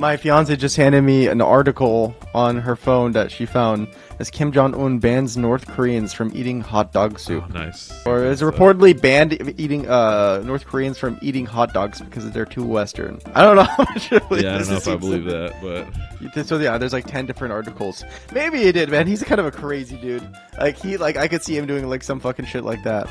My fiance just handed me an article on her phone that she found as Kim Jong-un bans North Koreans from eating hot dog soup. Oh, nice. Or is reportedly banned eating North Koreans from eating hot dogs because they're too Western. I don't know how much I believe Yeah, I don't know if I believe that, but so yeah, there's like 10 different articles. Maybe he did, man. He's kind of a crazy dude. Like I could see him doing like some fucking shit like that.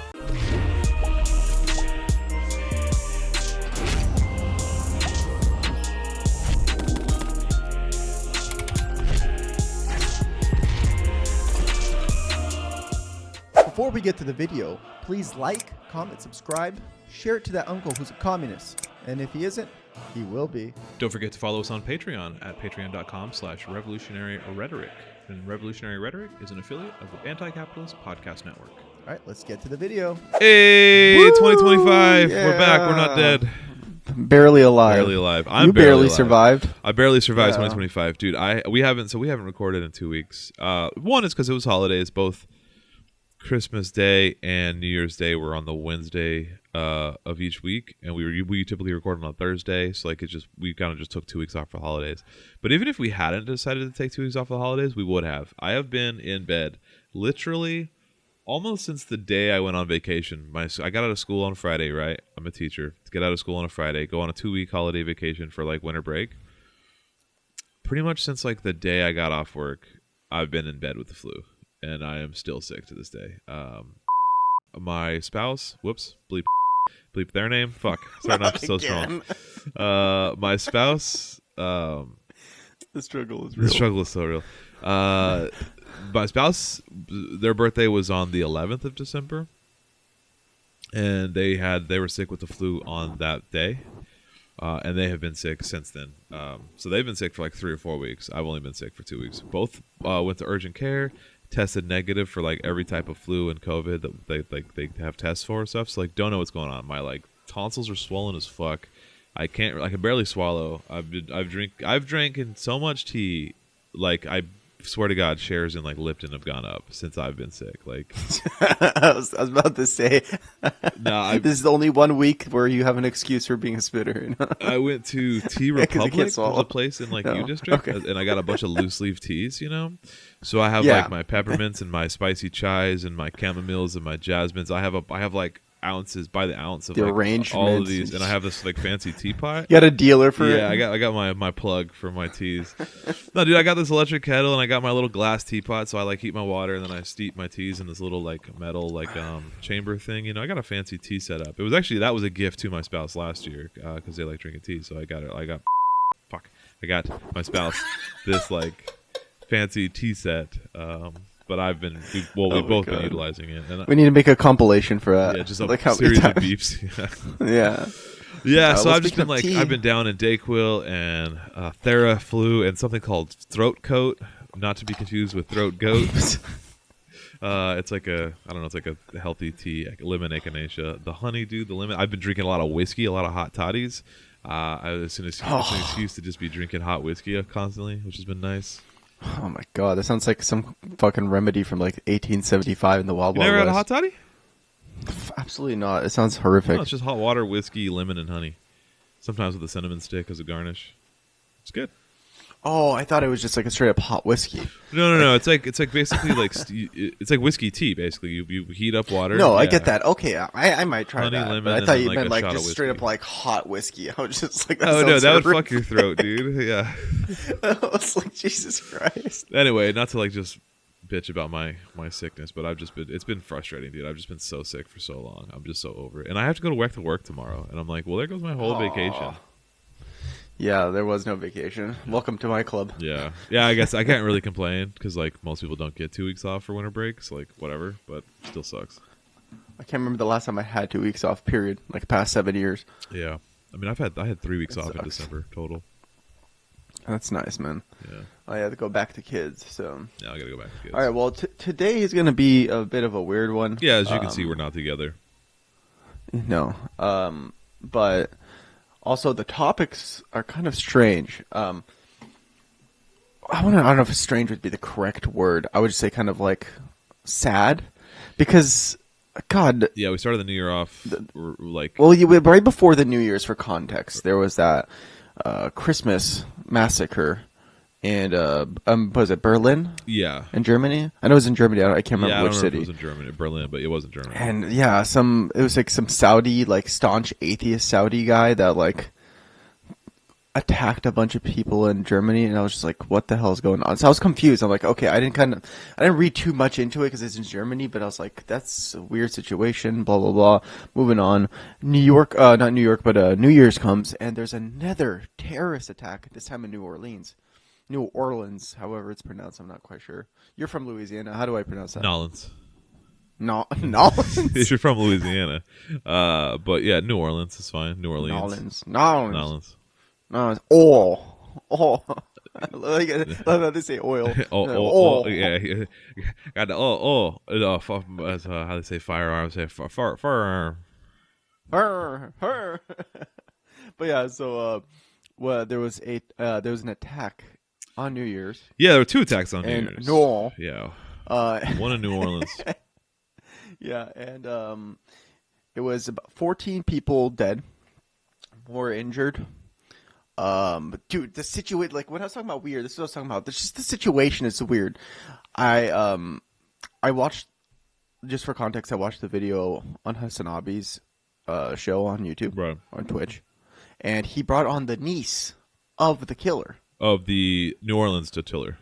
Before we get to the video, please like, comment, subscribe, share it to that uncle who's a communist. And if he isn't, he will be. don't forget to follow us on Patreon at patreon.com/revolutionary rhetoric. And Revolutionary Rhetoric is an affiliate of the Anti-Capitalist Podcast Network. All right, let's get to the video. Hey, Woo! 2025. Yeah. We're back. We're not dead. Barely alive. Barely alive. I'm You barely survived. I barely survived Yeah. 2025, dude. We haven't recorded in 2 weeks. One is because it was holidays. Both Christmas Day and New Year's Day were on the Wednesday of each week, and we typically record on a Thursday. So like we kind of just took 2 weeks off for holidays. But even if we hadn't decided to take 2 weeks off for the holidays, we would have. I have been in bed literally almost since the day I went on vacation. I got out of school on Friday, right? I'm a teacher. Get out of school on a Friday, go on a 2-week holiday vacation for like winter break. Pretty much since like the day I got off work, I've been in bed with the flu, and I am still sick to this day. My spouse, whoops, bleep their name. Fuck, starting off so strong. My spouse, the struggle is real. the struggle is so real. My spouse, their birthday was on the 11th of December, and they were sick with the flu on that day, and they have been sick since then. So they've been sick for like 3 or 4 weeks. I've only been sick for 2 weeks. Both went to urgent care, tested negative for like every type of flu and COVID that they have tests for and stuff. So like, don't know what's going on. My like tonsils are swollen as fuck. I can barely swallow. I've drank in so much tea, like I swear to God, shares in like Lipton have gone up since I've been sick. Like, I was about to say, this is the only 1 week where you have an excuse for being a spitter. I went to Tea Republic, there's a place in like U District, okay. and I got a bunch of loose leaf teas, you know. So I have like my peppermints and my spicy chais and my chamomiles and my jasmines. I have like ounces by the ounce of the like arrangements. All of these, and I have this like fancy teapot. You got a dealer for it? Yeah, I got my plug for my teas. No, dude, I got this electric kettle and I got my little glass teapot, so I like heat my water and then I steep my teas in this little like metal like chamber thing. You know, I got a fancy tea setup. It was actually, that was a gift to my spouse last year because they like drinking tea. So I got my spouse this like fancy tea set. But we've both been utilizing it. And we need to make a compilation for that. Yeah, just a series of beeps. Yeah. Yeah, so I've just been like, I've been down in Dayquil and Theraflu and something called Throat Coat, not to be confused with Throat Goat. It's like it's like a healthy tea, like lemon echinacea. The honeydew, the lemon. I've been drinking a lot of whiskey, a lot of hot toddies. It's an excuse to just be drinking hot whiskey constantly, which has been nice. Oh my god, that sounds like some fucking remedy from like 1875 in the Wild Wild West. You never had a hot toddy? Absolutely not. It sounds horrific. No, it's just hot water, whiskey, lemon, and honey. Sometimes with a cinnamon stick as a garnish. It's good. Oh, I thought it was just like a straight up hot whiskey. No. It's like basically like it's like whiskey tea. Basically, you heat up water. No, I get that. Okay, I might try honey, that. lemon, but I thought you like meant like just straight up whiskey. like hot whiskey. I was just like, oh no, that would fuck your throat, dude. Yeah. I was like, Jesus Christ. Anyway, not to like just bitch about my sickness, but it's been frustrating, dude. I've just been so sick for so long. I'm just so over it, and I have to go to work tomorrow, and I'm like, well, there goes my whole vacation. Yeah, there was no vacation. Welcome to my club. Yeah. I guess I can't really complain because like most people don't get 2 weeks off for winter breaks, like whatever, but still sucks. I can't remember the last time I had 2 weeks off. Period. Like the past 7 years. Yeah, I mean, I had 3 weeks off in December total. That's nice, man. Yeah. I had to go back to kids, so. Yeah, I gotta go back to kids. All right. Well, today is gonna be a bit of a weird one. Yeah, as you can see, we're not together. No. But. Also, the topics are kind of strange. I don't know if strange would be the correct word. I would just say kind of like sad, because, God. Yeah, we started the new year off right before the New Year's. For context, there was that Christmas massacre in was it Berlin Yeah, in Germany? I know it was in Germany. I can't yeah. remember I don't which remember if it was city. in Germany, Berlin, but it wasn't Germany. And yeah, it was like some Saudi, like staunch atheist Saudi guy that like attacked a bunch of people in Germany, and I was just like, "What the hell is going on?" So I was confused. I'm like, "Okay, I didn't read too much into it because it's in Germany," but I was like, "That's a weird situation." Blah blah blah. Moving on. New York, not New York, but New Year's comes, and there's another terrorist attack. This time in New Orleans. New Orleans, however it's pronounced, I'm not quite sure. You're from Louisiana. How do I pronounce that? Nolans. No, If Nolans. you're from Louisiana, but yeah, New Orleans is fine. New Orleans, Nolans. Nolans. Nolans. Nolans. Oil. Oil. Like, I love how they say oil. Oil. Yeah, yeah. Got the that's how they say firearms. Say firearm. Her. But yeah, so well, there was an attack on New Year's, Yeah, there were two attacks on New and Year's. no, Yeah, uh, one in New Orleans. yeah, and it was about 14 people dead, more injured. Dude, the situation, like when I was talking about weird, this is what I was talking about. This just the situation is weird. I I watched, just for context, I watched the video on Hasanabi's show on YouTube, Right. on Twitch, and he brought on the niece of the killer. Of the New Orleans to killer.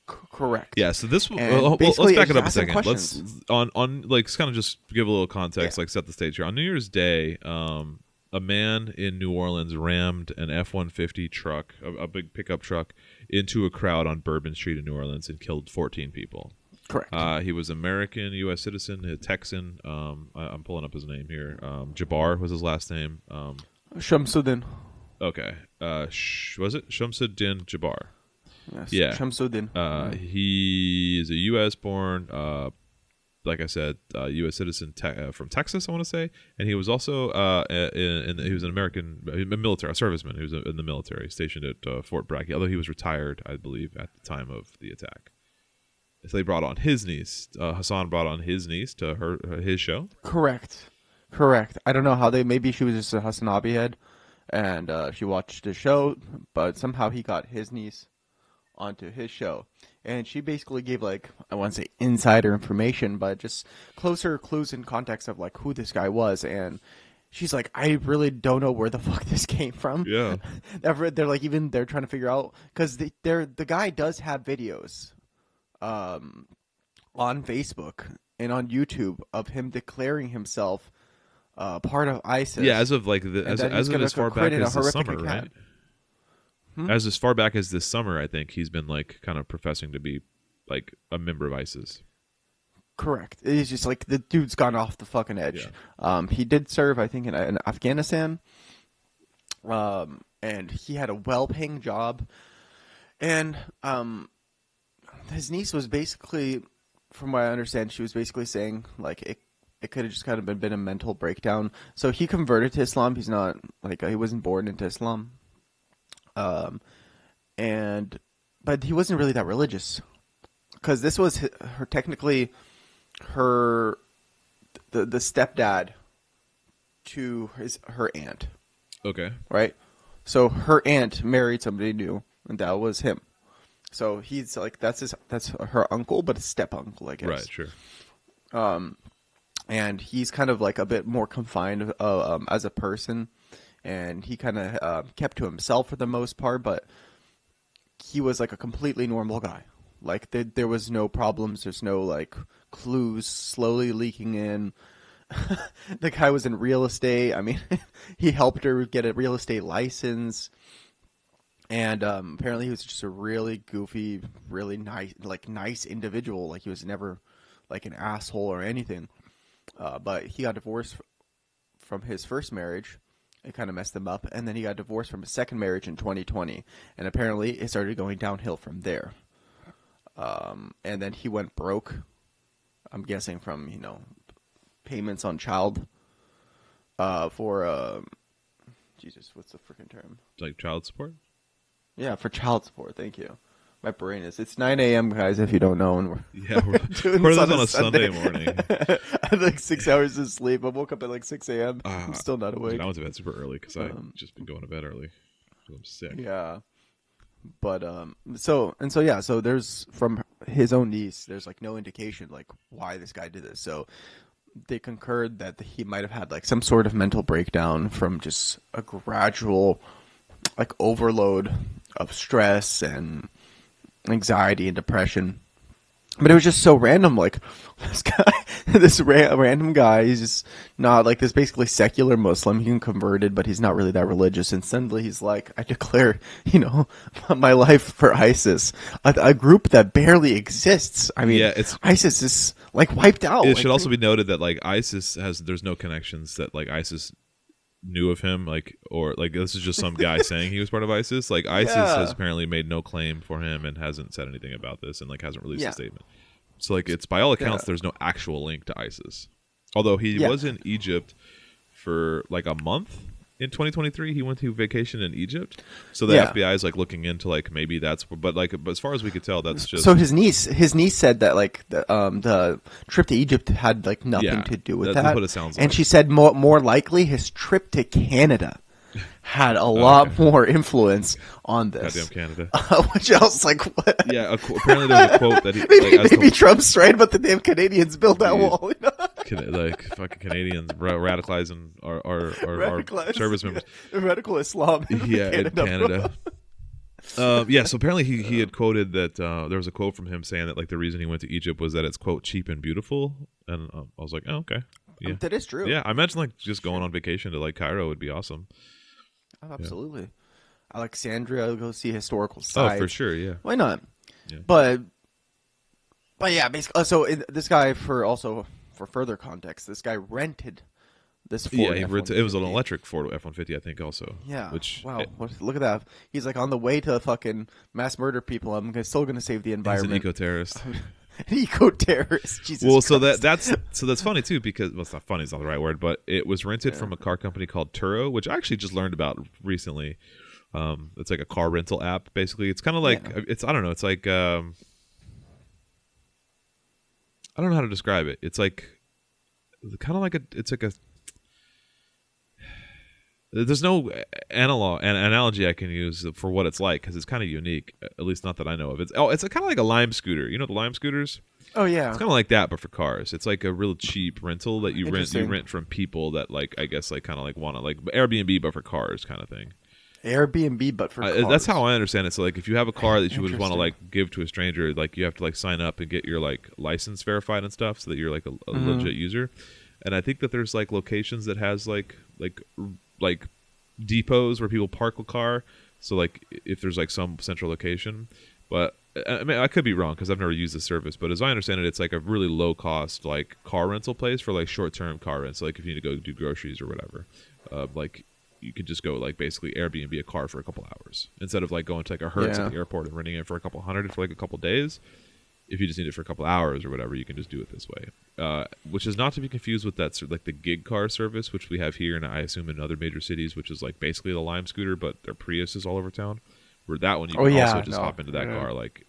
Correct. Yeah, so this And let's basically, back I it up a just asked him second. Let's questions. on like kind of just give a little context, Yeah. like set the stage here. On New Year's Day, a man in New Orleans rammed an F-150 truck, a big pickup truck, into a crowd on Bourbon Street in New Orleans and killed 14 people. Correct. He was American, U.S. citizen, a Texan. I'm pulling up his name here. Jabbar was his last name. Shamsuddin. Okay. Was it Shamsuddin Jabbar? Yes. Yeah. Shamsuddin. He is a U.S. born, like I said, U.S. citizen from Texas, I want to say, and he was also he was an American military, a serviceman. He was in the military, stationed at Fort Bragg, although he was retired, I believe, at the time of the attack. So they brought on his niece. Hassan brought on his niece to his show. Correct. Correct. I don't know how maybe she was just a Hasanabi head, and she watched the show, but somehow he got his niece onto his show, and she basically gave, like, I want to say insider information, but just closer clues and context of like who this guy was. And she's like, I really don't know where the fuck this came from. Yeah. They're like, even they're trying to figure out, because the guy does have videos on Facebook and on YouTube of him declaring himself part of ISIS. Yeah, as of like and that as he's of gonna as far create back a as this horrific summer, account. right? As far back as this summer, I think he's been like kind of professing to be like a member of ISIS. Correct. It's just like the dude's gone off the fucking edge. He did serve, I think, in Afghanistan, and he had a well-paying job. And his niece was basically, from what I understand, she was basically saying like it could have just kind of been a mental breakdown. So he converted to Islam. He's not like he wasn't born into Islam. But he wasn't really that religious, because this was her technically her the stepdad to her aunt, Okay. right? So her aunt married somebody new, and that was him. So he's like, that's her uncle, but a step uncle, I guess. Right. Sure. And he's kind of like a bit more confined as a person, and he kind of kept to himself for the most part, but he was like a completely normal guy. Like there was no problems. There's no like clues slowly leaking in. The guy was in real estate. I mean, he helped her get a real estate license, and apparently he was just a really goofy, really nice individual. Like he was never like an asshole or anything. But he got divorced from his first marriage. It kind of messed him up. And then he got divorced from his second marriage in 2020. And apparently it started going downhill from there. And then he went broke, I'm guessing from, payments on child for, Jesus, what's the freaking term? Like child support. Yeah, for child support. Thank you. My brain is. It's 9 a.m., guys, if you don't know. And Yeah, we're doing this this on a Sunday morning. I had like 6 hours of sleep. I woke up at like 6 a.m. I'm still not awake. Dude, I went to bed super early because I just been going to bed early. 'Cause I'm sick. Yeah. But so yeah, so there's from his own niece, there's like no indication like why this guy did this. So they concurred that he might have had like some sort of mental breakdown from just a gradual like overload of stress and anxiety and depression. But it was just so random. Like this guy, random guy, he's just not like this basically secular Muslim. He converted, but he's not really that religious. And suddenly he's like, I declare, my life for ISIS, a group that barely exists. I mean, Yeah, it's ISIS is like wiped out. it Like, should also be noted that like there's no connections that like ISIS knew of him, like, or like this is just some guy saying he was part of ISIS. Like ISIS Yeah. has apparently made no claim for him and hasn't said anything about this and like hasn't released Yeah. a statement. So like it's by all accounts Yeah. there's no actual link to ISIS. Although he Yeah. was in Egypt for like a month in 2023. He went to vacation in Egypt. So the Yeah. FBI is like looking into like maybe that's but as far as we could tell that's just So his niece said that like the trip to Egypt had like nothing Yeah, to do with that's that. what it sounds And like. she said more likely his trip to Canada had a lot more influence on this. goddamn Canada. Which I was like, what? Yeah, apparently there was a quote that he Maybe, like, as maybe the, Trump's right, but the damn Canadians built that Dude. wall. like fucking Canadians radicalizing our Radicalized. service members. Radical Islam. In Yeah, in Canada. Canada. Yeah, so apparently he had quoted that there was a quote from him saying that like the reason he went to Egypt was that it's quote cheap and beautiful, and I was like, oh okay, yeah, That is true. yeah. I imagine like just going on vacation to like Cairo would be awesome. Oh, absolutely. Alexandria, go see historical Oh, sites. for sure, yeah. Why not? Yeah. But yeah, basically. This guy, for further context, this guy rented this Ford. Yeah, it was an F-150. electric Ford F-150, I think, also. Yeah. Which Wow. Look at that. He's like on the way to fucking mass murder people. I'm still going to save the he's an environment. eco-terrorist. An eco-terrorist. Jesus. Well, so Christ. that's funny too because it's not funny, it's not the right word, but it was rented from a car company called Turo, which I actually just learned about recently. It's like a car rental app. Basically, it's kind of like it's I don't know. It's like I don't know how to describe it. It's like kind of like it's like a. There's no analogy I can use for what it's like because it's kind of unique. At least not that I know of. It's kind of like a Lime scooter. You know the Lime scooters? Oh yeah. It's kind of like that, but for cars. It's like a real cheap rental that you rent. You Interesting. rent from people that like I guess like kind of like want to like Airbnb, but for cars, kind of thing. Airbnb, but for cars. That's how I understand it. So like if you have a car that you would want to Interesting. like give to a stranger, like you have to like sign up and get your like license verified and stuff, so that you're like a legit user. And I think that there's like locations that has like depots where people park a car. So like if there's like some central location, but I mean I could be wrong because I've never used the service. But as I understand it, it's like a really low cost like car rental place for like short term car rents. So like if you need to go do groceries or whatever, like you could just go like basically Airbnb a car for a couple hours instead of like going to like a Hertz at the airport and renting it for a couple hundred for like a couple days. If you just need it for a couple hours or whatever, you can just do it this way. Which is not to be confused with that like the gig car service, which we have here and I assume in other major cities, which is like basically the Lime scooter, but their Priuses all over town. Where that one you can also just hop into that car like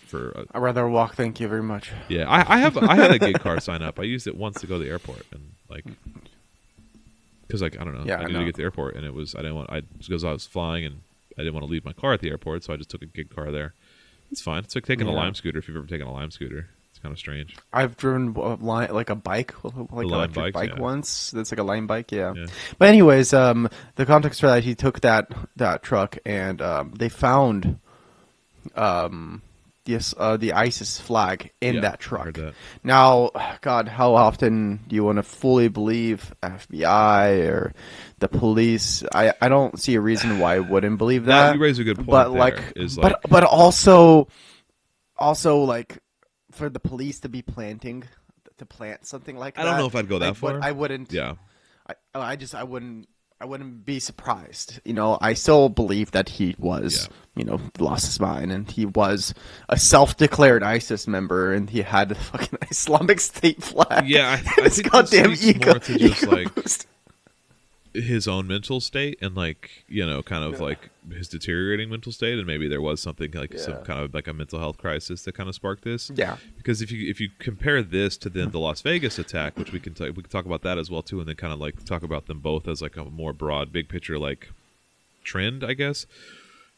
for. I'd rather walk. Thank you very much. Yeah, I had a gig car sign up. I used it once to go to the airport and like. Because like I don't know, Yeah, I I needed to know. get to the airport, and it was because I was flying and I didn't want to leave my car at the airport, so I just took a gig car there. It's fine. It's like taking a Yeah. Lime scooter. If you've ever taken a Lime scooter, it's kind of strange. I've driven like a bike, like Lime electric bikes, bike yeah. once. That's like a Lime bike, yeah. Yeah. But anyways, the context for that, he took that truck and they found the ISIS flag in Yeah, that I truck. heard that. Now, God, how often do you want to fully believe FBI or the police? I don't see a reason why I wouldn't believe that. You raise a good point. But there, like, is but also like for the police to be plant something like that. I don't know if I'd go that far. I wouldn't. Yeah. I wouldn't be surprised. I still believe that he was, lost his mind, and he was a self-declared ISIS member, and he had a fucking Islamic State flag. Yeah, I His think goddamn this speaks more to just, ego like, boost. his own mental state and like kind of like his deteriorating mental state, and maybe there was something like some kind of like a mental health crisis that kind of sparked this. Yeah. Because if you compare this to then the Las Vegas attack, which we can talk about that as well too, and then kind of like talk about them both as like a more broad, big picture like trend, I guess.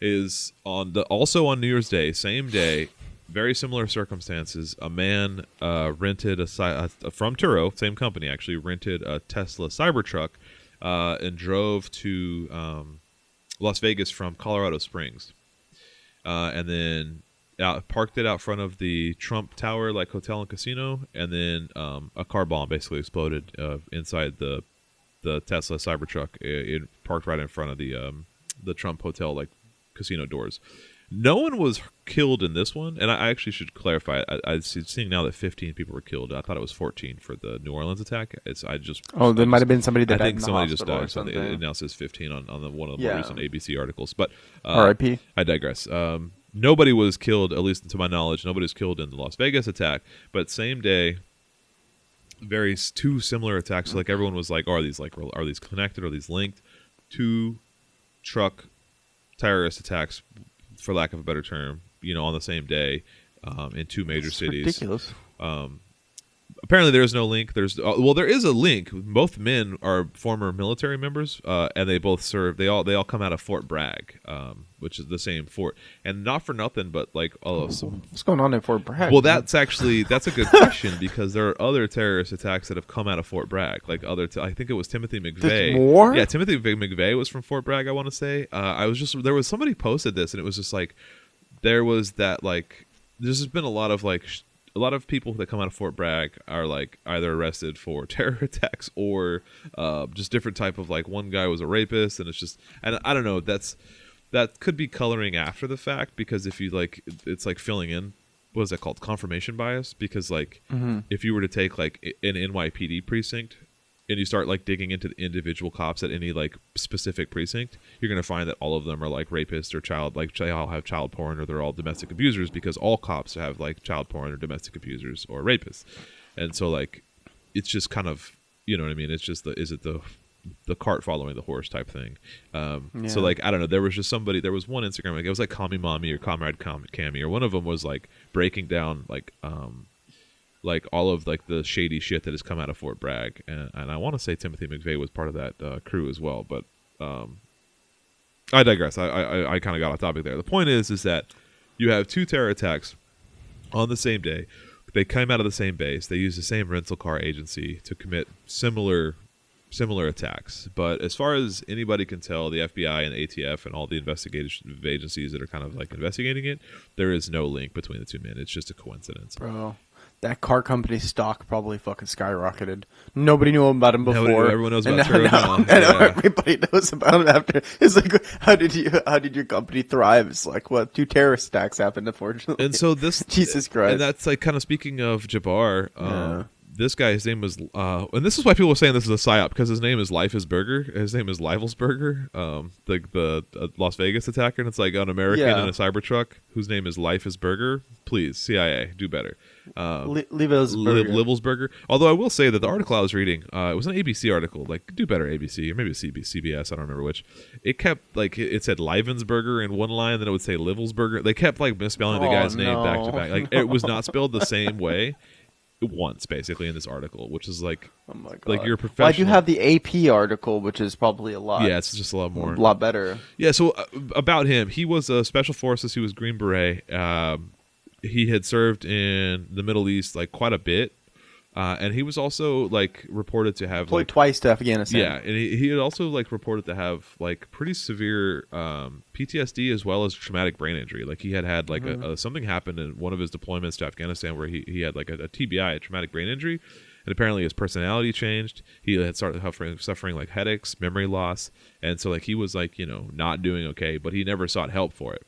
is on New Year's Day, same day, very similar circumstances. A man rented from Turo, same company actually, rented a Tesla Cybertruck and drove to Las Vegas from Colorado Springs, and then parked it out front of the Trump Tower, like hotel and casino, and then a car bomb basically exploded inside the Tesla Cybertruck. It parked right in front of the Trump Hotel, like casino doors. No one was killed in this one, and I actually should clarify. I'm seeing now that 15 people were killed. I thought it was 14 for the New Orleans attack. There might have been somebody that I died think in the somebody just hospital died. or So something. it now says 15 on one of the more recent ABC articles. But R.I.P. I digress. Nobody was killed, at least to my knowledge. Nobody was killed in the Las Vegas attack. But same day, two similar attacks. So, like everyone was like, are these connected? Are these linked? Two truck terrorist attacks, for lack of a better term, on the same day, in two major cities. Ridiculous. Apparently, there is no link. There is a link. Both men are former military members, and they both serve. They all come out of Fort Bragg, which is the same fort. And not for nothing, but like, What's going on in Fort Bragg? well, that's a good question, because there are other terrorist attacks that have come out of Fort Bragg. Like I think it was Timothy McVeigh. There's more? Yeah, Timothy McVeigh was from Fort Bragg, I want to say. There was somebody posted this, and it was just like, there was that, like, there's been a lot of people that come out of Fort Bragg are like either arrested for terror attacks or just different type of, like, one guy was a rapist, and and I don't know, that could be coloring after the fact, because if you like, it's like filling in, what is that called, confirmation bias, because like if you were to take like an NYPD precinct and you start like digging into the individual cops at any like specific precinct, you're going to find that all of them are like rapists or they all have child porn, or they're all domestic abusers, because all cops have like child porn or domestic abusers or rapists. And so like, it's just kind of, you know what I mean? It's just the cart following the horse type thing. So like, I don't know, there was one Instagram, like it was like Kami Mommy or Comrade Cami, or one of them was like breaking down like all of like the shady shit that has come out of Fort Bragg, and I want to say Timothy McVeigh was part of that crew as well, but I digress. I kind of got off topic there. The point is that you have two terror attacks on the same day. They came out of the same base. They used the same rental car agency to commit similar attacks. But as far as anybody can tell, the FBI and ATF and all the investigative agencies that are kind of like investigating it, there is no link between the two men. It's just a coincidence. Bro, that car company stock probably fucking skyrocketed. Nobody knew about him before. Everyone knows about Turo now. And now everybody knows about him after. It's like, how did your company thrive? It's like, what, two terrorist attacks happened, unfortunately. And so this, Jesus Christ. and that's like kind of speaking of Jabbar. This guy, his name was, and this is why people are saying this is a psyop, because his name is Life is Burger. His name is Livelsberger, the Las Vegas attacker, and it's like an American in a Cybertruck whose name is Life is Burger. Please, CIA, do better. Livelsberger. Although I will say that the article I was reading, it was an ABC article, like, do better ABC, or maybe CBS, I don't remember which. It kept, like, it said Livensburger in one line, then it would say Livelsberger. They kept, like, misspelling the guy's name back to back. Like, it was not spelled the same way once, basically, in this article, which is like, oh my God. Like, you're a professional. Well, I do have the AP article, which is probably a lot. Yeah, it's just a lot more. A lot better. Yeah, so about him, he was a Special Forces. He was Green Beret. He had served in the Middle East, like, quite a bit. And he was also, like, reported to have, Deployed like, twice to Afghanistan. yeah, and he had also, like, reported to have, like, pretty severe PTSD as well as traumatic brain injury. Like, he had like something happened in one of his deployments to Afghanistan where he had like a TBI, a traumatic brain injury, and apparently his personality changed. He had started suffering like headaches, memory loss, and so like he was like, not doing okay, but he never sought help for it.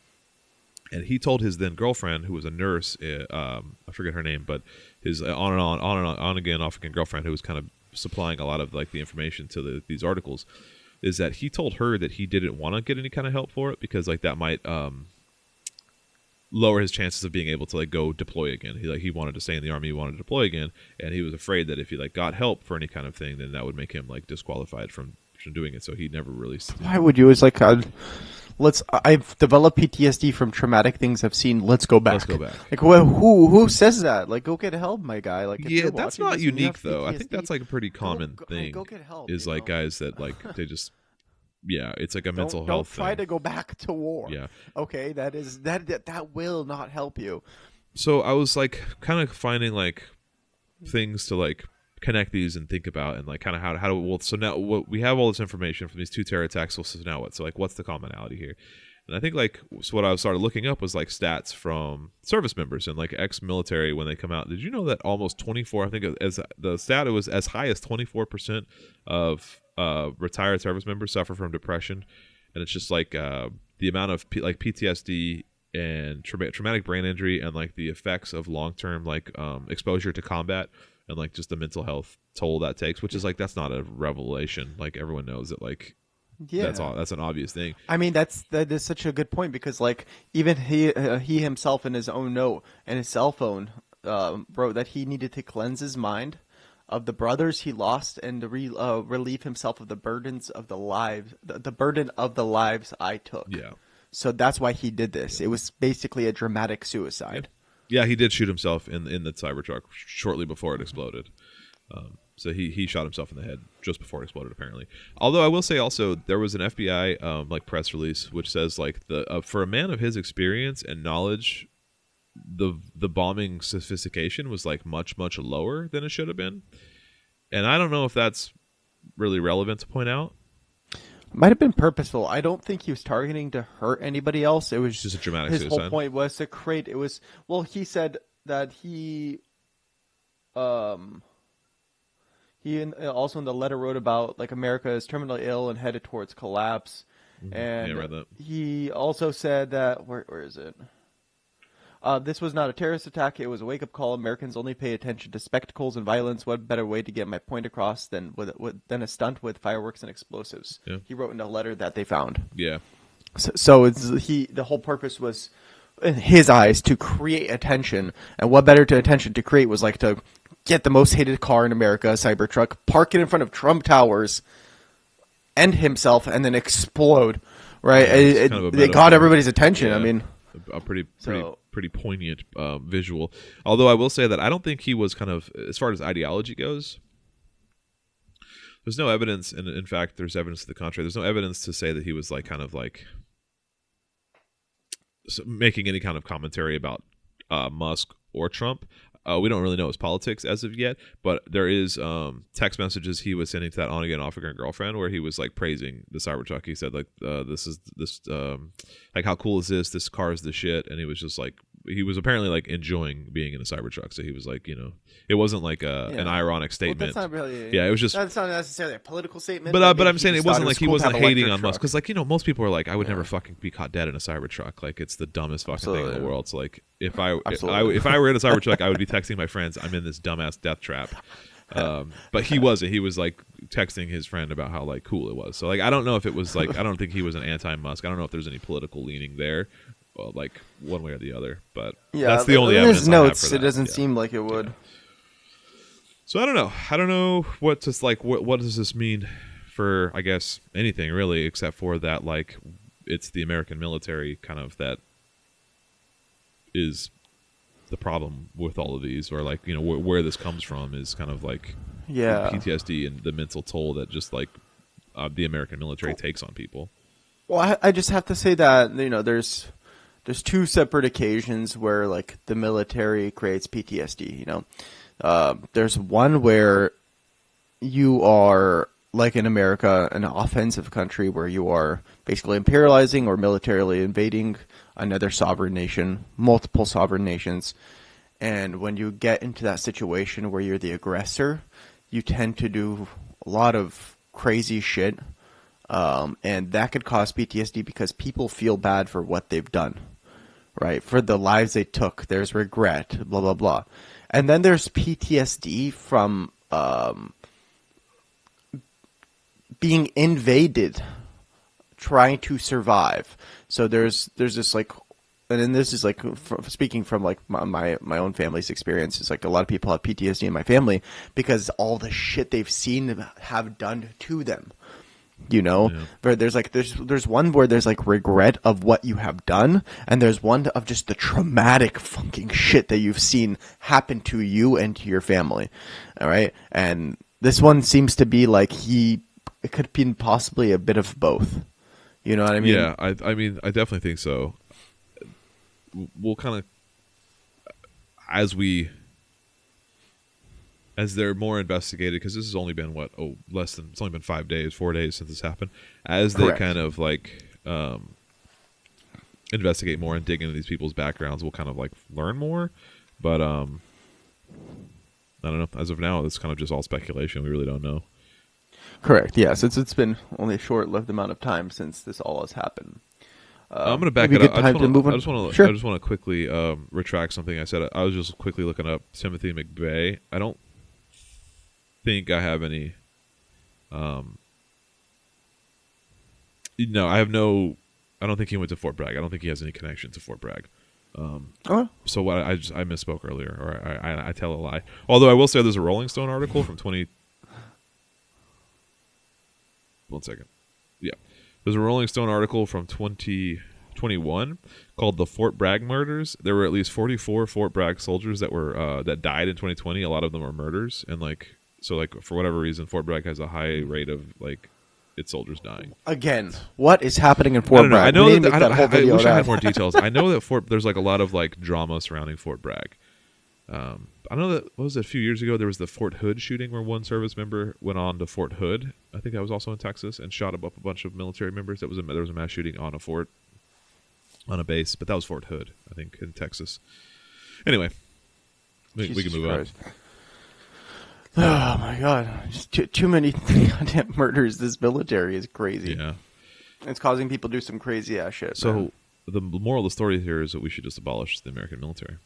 And he told his then girlfriend, who was a nurse, I forget her name, but his on again, off again girlfriend, who was kind of supplying a lot of like the information to these articles, is that he told her that he didn't want to get any kind of help for it because like that might lower his chances of being able to like go deploy again. He wanted to stay in the army, he wanted to deploy again, and he was afraid that if he like got help for any kind of thing, then that would make him like disqualified from doing it. So he never really. Why would you? It's like I've developed PTSD from traumatic things I've seen. Let's go back. Let's go back. Like, well, who says that? Like, go get help, my guy. Like, if yeah, you're that's watching not this and you unique have though. I PTSD, think that's like a pretty common thing. Go get help. Is like guys that like they just yeah, it's like a mental Don't health try thing. to go back to war. Yeah. Okay, that will not help you. So I was like kind of finding like things to like connect these and think about and like kind of how to well, so now what we have all this information from these two terror attacks, so now what, so like what's the commonality here? And I think like, so what I started looking up was like stats from service members and like ex-military when they come out. Did you know that almost 24, I think as the stat, it was as high as 24% of retired service members suffer from depression? And it's just like the amount of like PTSD and traumatic brain injury and like the effects of long-term like exposure to combat and like just the mental health toll that takes, which is like, that's not a revelation. Like everyone knows that, like Yeah, that's an obvious thing. I mean that is such a good point because like even he himself in his own note and his cell phone wrote that he needed to cleanse his mind of the brothers he lost and to relieve himself of the burdens of the burden of the lives I took. Yeah. So that's why he did this. It was basically a dramatic suicide. Yeah, he did shoot himself in the Cybertruck shortly before it exploded. So he shot himself in the head just before it exploded, apparently. Although I will say also there was an FBI like press release which says like the for a man of his experience and knowledge, the bombing sophistication was like much lower than it should have been. And I don't know if that's really relevant to point out. Might have been purposeful. I don't think he was targeting to hurt anybody else. It was Just a dramatic his suicide. whole point was to create. It was well. He said that he also in the letter wrote about like America is terminally ill and headed towards collapse, and Yeah, I read that. he also said that where is it? This was not a terrorist attack. It was a wake-up call. Americans only pay attention to spectacles and violence. What better way to get my point across than than a stunt with fireworks and explosives? Yeah. He wrote in a letter that they found. Yeah. So the whole purpose was, in his eyes, to create attention. And what better attention to create was like to get the most hated car in America, a Cybertruck, park it in front of Trump Towers, end himself, and then explode. Right? Yeah, it's kind of a It got metaphor. everybody's attention. Yeah. I mean, A pretty So- poignant visual. Although I will say that I don't think he was kind of, as far as ideology goes, there's no evidence, and in fact there's evidence to the contrary. There's no evidence to say that he was like kind of like making any kind of commentary about Musk or Trump. We don't really know his politics as of yet, but there is text messages he was sending to that on-again, off-again girlfriend where he was like praising the Cybertruck. He said like, this like, how cool is this? This car is the shit. And he was just like, he was apparently like enjoying being in a Cybertruck. So he was like, it wasn't like an ironic well, statement. that's not really. Yeah, it was just. That's not necessarily a political statement. But maybe I'm he saying it just thought wasn't like he cool to wasn't have an hating electric on Musk, truck. because like most people are like, I would never fucking be caught dead in a Cybertruck. Like it's the dumbest fucking thing in the Absolutely. world. So like if I Absolutely. if I were in a Cybertruck, I would be texting my friends, I'm in this dumbass death trap. But he wasn't. He was like texting his friend about how like cool it was. So like I don't know if it was like, I don't think he was an anti-Musk. I don't know if there's any political leaning there, like one way or the other. But Yeah, that's the only in evidence his I have notes, for it that. doesn't Yeah. seem like it would. So I don't know. I don't know what to like. What does this mean for, I guess, anything really, except for that like it's the American military kind of that is the problem with all of these, or like where this comes from is kind of like Yeah. PTSD and the mental toll that just like the American military takes on people. Well, I just have to say that there's two separate occasions where like the military creates PTSD. There's one where you are like in America, an offensive country where you are basically imperializing or militarily invading another sovereign nation, multiple sovereign nations. And when you get into that situation where you're the aggressor, you tend to do a lot of crazy shit. And that could cause PTSD because people feel bad for what they've done, right? For the lives they took. There's regret, blah, blah, blah. And then there's PTSD from being invaded, trying to survive. So there's this like, and then this is like speaking from like my own family's experience. It's like a lot of people have PTSD in my family because all the shit they've seen have done to them. Where there's one where there's like regret of what you have done, and there's one of just the traumatic fucking shit that you've seen happen to you and to your family. All right, and this one seems to be like he it could be possibly a bit of both. You know what I mean? Yeah, I mean, I definitely think so. We'll kind of as they're more investigated, because this has only been it's only been 4 days since this happened. As they Correct. kind of like investigate more and dig into these people's backgrounds, we'll kind of like learn more. But I don't know. As of now, it's kind of just all speculation. We really don't know. Correct. Yeah, since it's been only a short-lived amount of time since this all has happened. I'm going to back maybe it a up. good time to move on. I just want to. Sure. I just want to quickly retract something I said. I was just quickly looking up Timothy McVeigh. I don't think I have any. No, I have no. I don't think he went to Fort Bragg. I don't think he has any connection to Fort Bragg. So what I misspoke earlier, or I tell a lie. Although I will say there's a Rolling Stone article from 20. 1 second. Yeah, there's a Rolling Stone article from 2021 called "The Fort Bragg Murders." There were at least 44 Fort Bragg soldiers that died in 2020. A lot of them were murders, and for whatever reason, Fort Bragg has a high rate of its soldiers dying. Again, what is happening in I Fort don't know. Bragg? I know We need to that, make that whole I video wish I had out. more details. I know that there's a lot of drama surrounding Fort Bragg. I know that a few years ago there was the Fort Hood shooting where one service member went on to Fort Hood. I think that was also in Texas, and shot up a bunch of military members. There was a mass shooting on a fort, on a base, but that was Fort Hood, I think, in Texas. Anyway, we can Jesus move Christ. Oh my God! Just too many goddamn murders. This military is crazy. on. Yeah. It's causing people to do some crazy ass shit. So man. the moral of the story here is that we should just abolish the American military.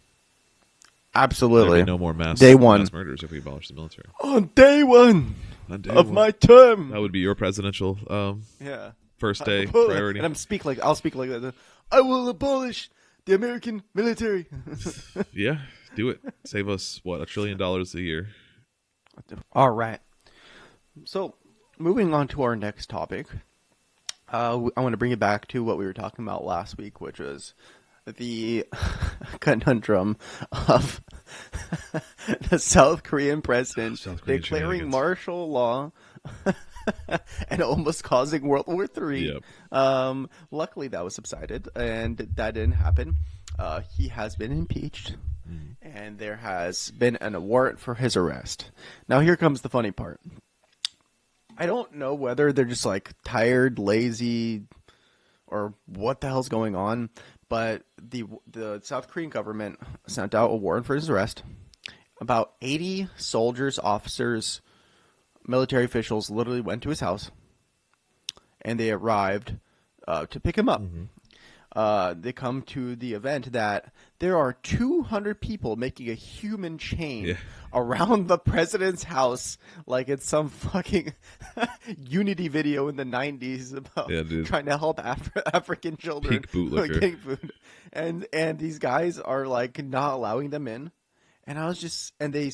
Absolutely, There'd be no more mass murders if we abolish the military. On day one of my term. That would be your presidential Yeah. first day Abolish- priority. And I'll speak like that. I will abolish the American military. Yeah, do it. Save us $1 trillion a year. All right. So, moving on to our next topic, I want to bring it back to what we were talking about last week, which was the conundrum of the South Korean president declaring shenanigans. martial law and almost causing World War III. Yep. Luckily, that was subsided, and that didn't happen. He has been impeached, and there has been an warrant for his arrest. Now, here comes the funny part. I don't know whether they're just tired, lazy, or what the hell's going on, but the South Korean government sent out a warrant for his arrest. About 80 soldiers, officers, military officials literally went to his house, and they arrived to pick him up. They come to the event that there are 200 people making a human chain around the president's house, like it's some fucking Unity video in the 90s about trying to help African children Peak bootlicker. getting food. And these guys are not allowing them in. And I was just, and they,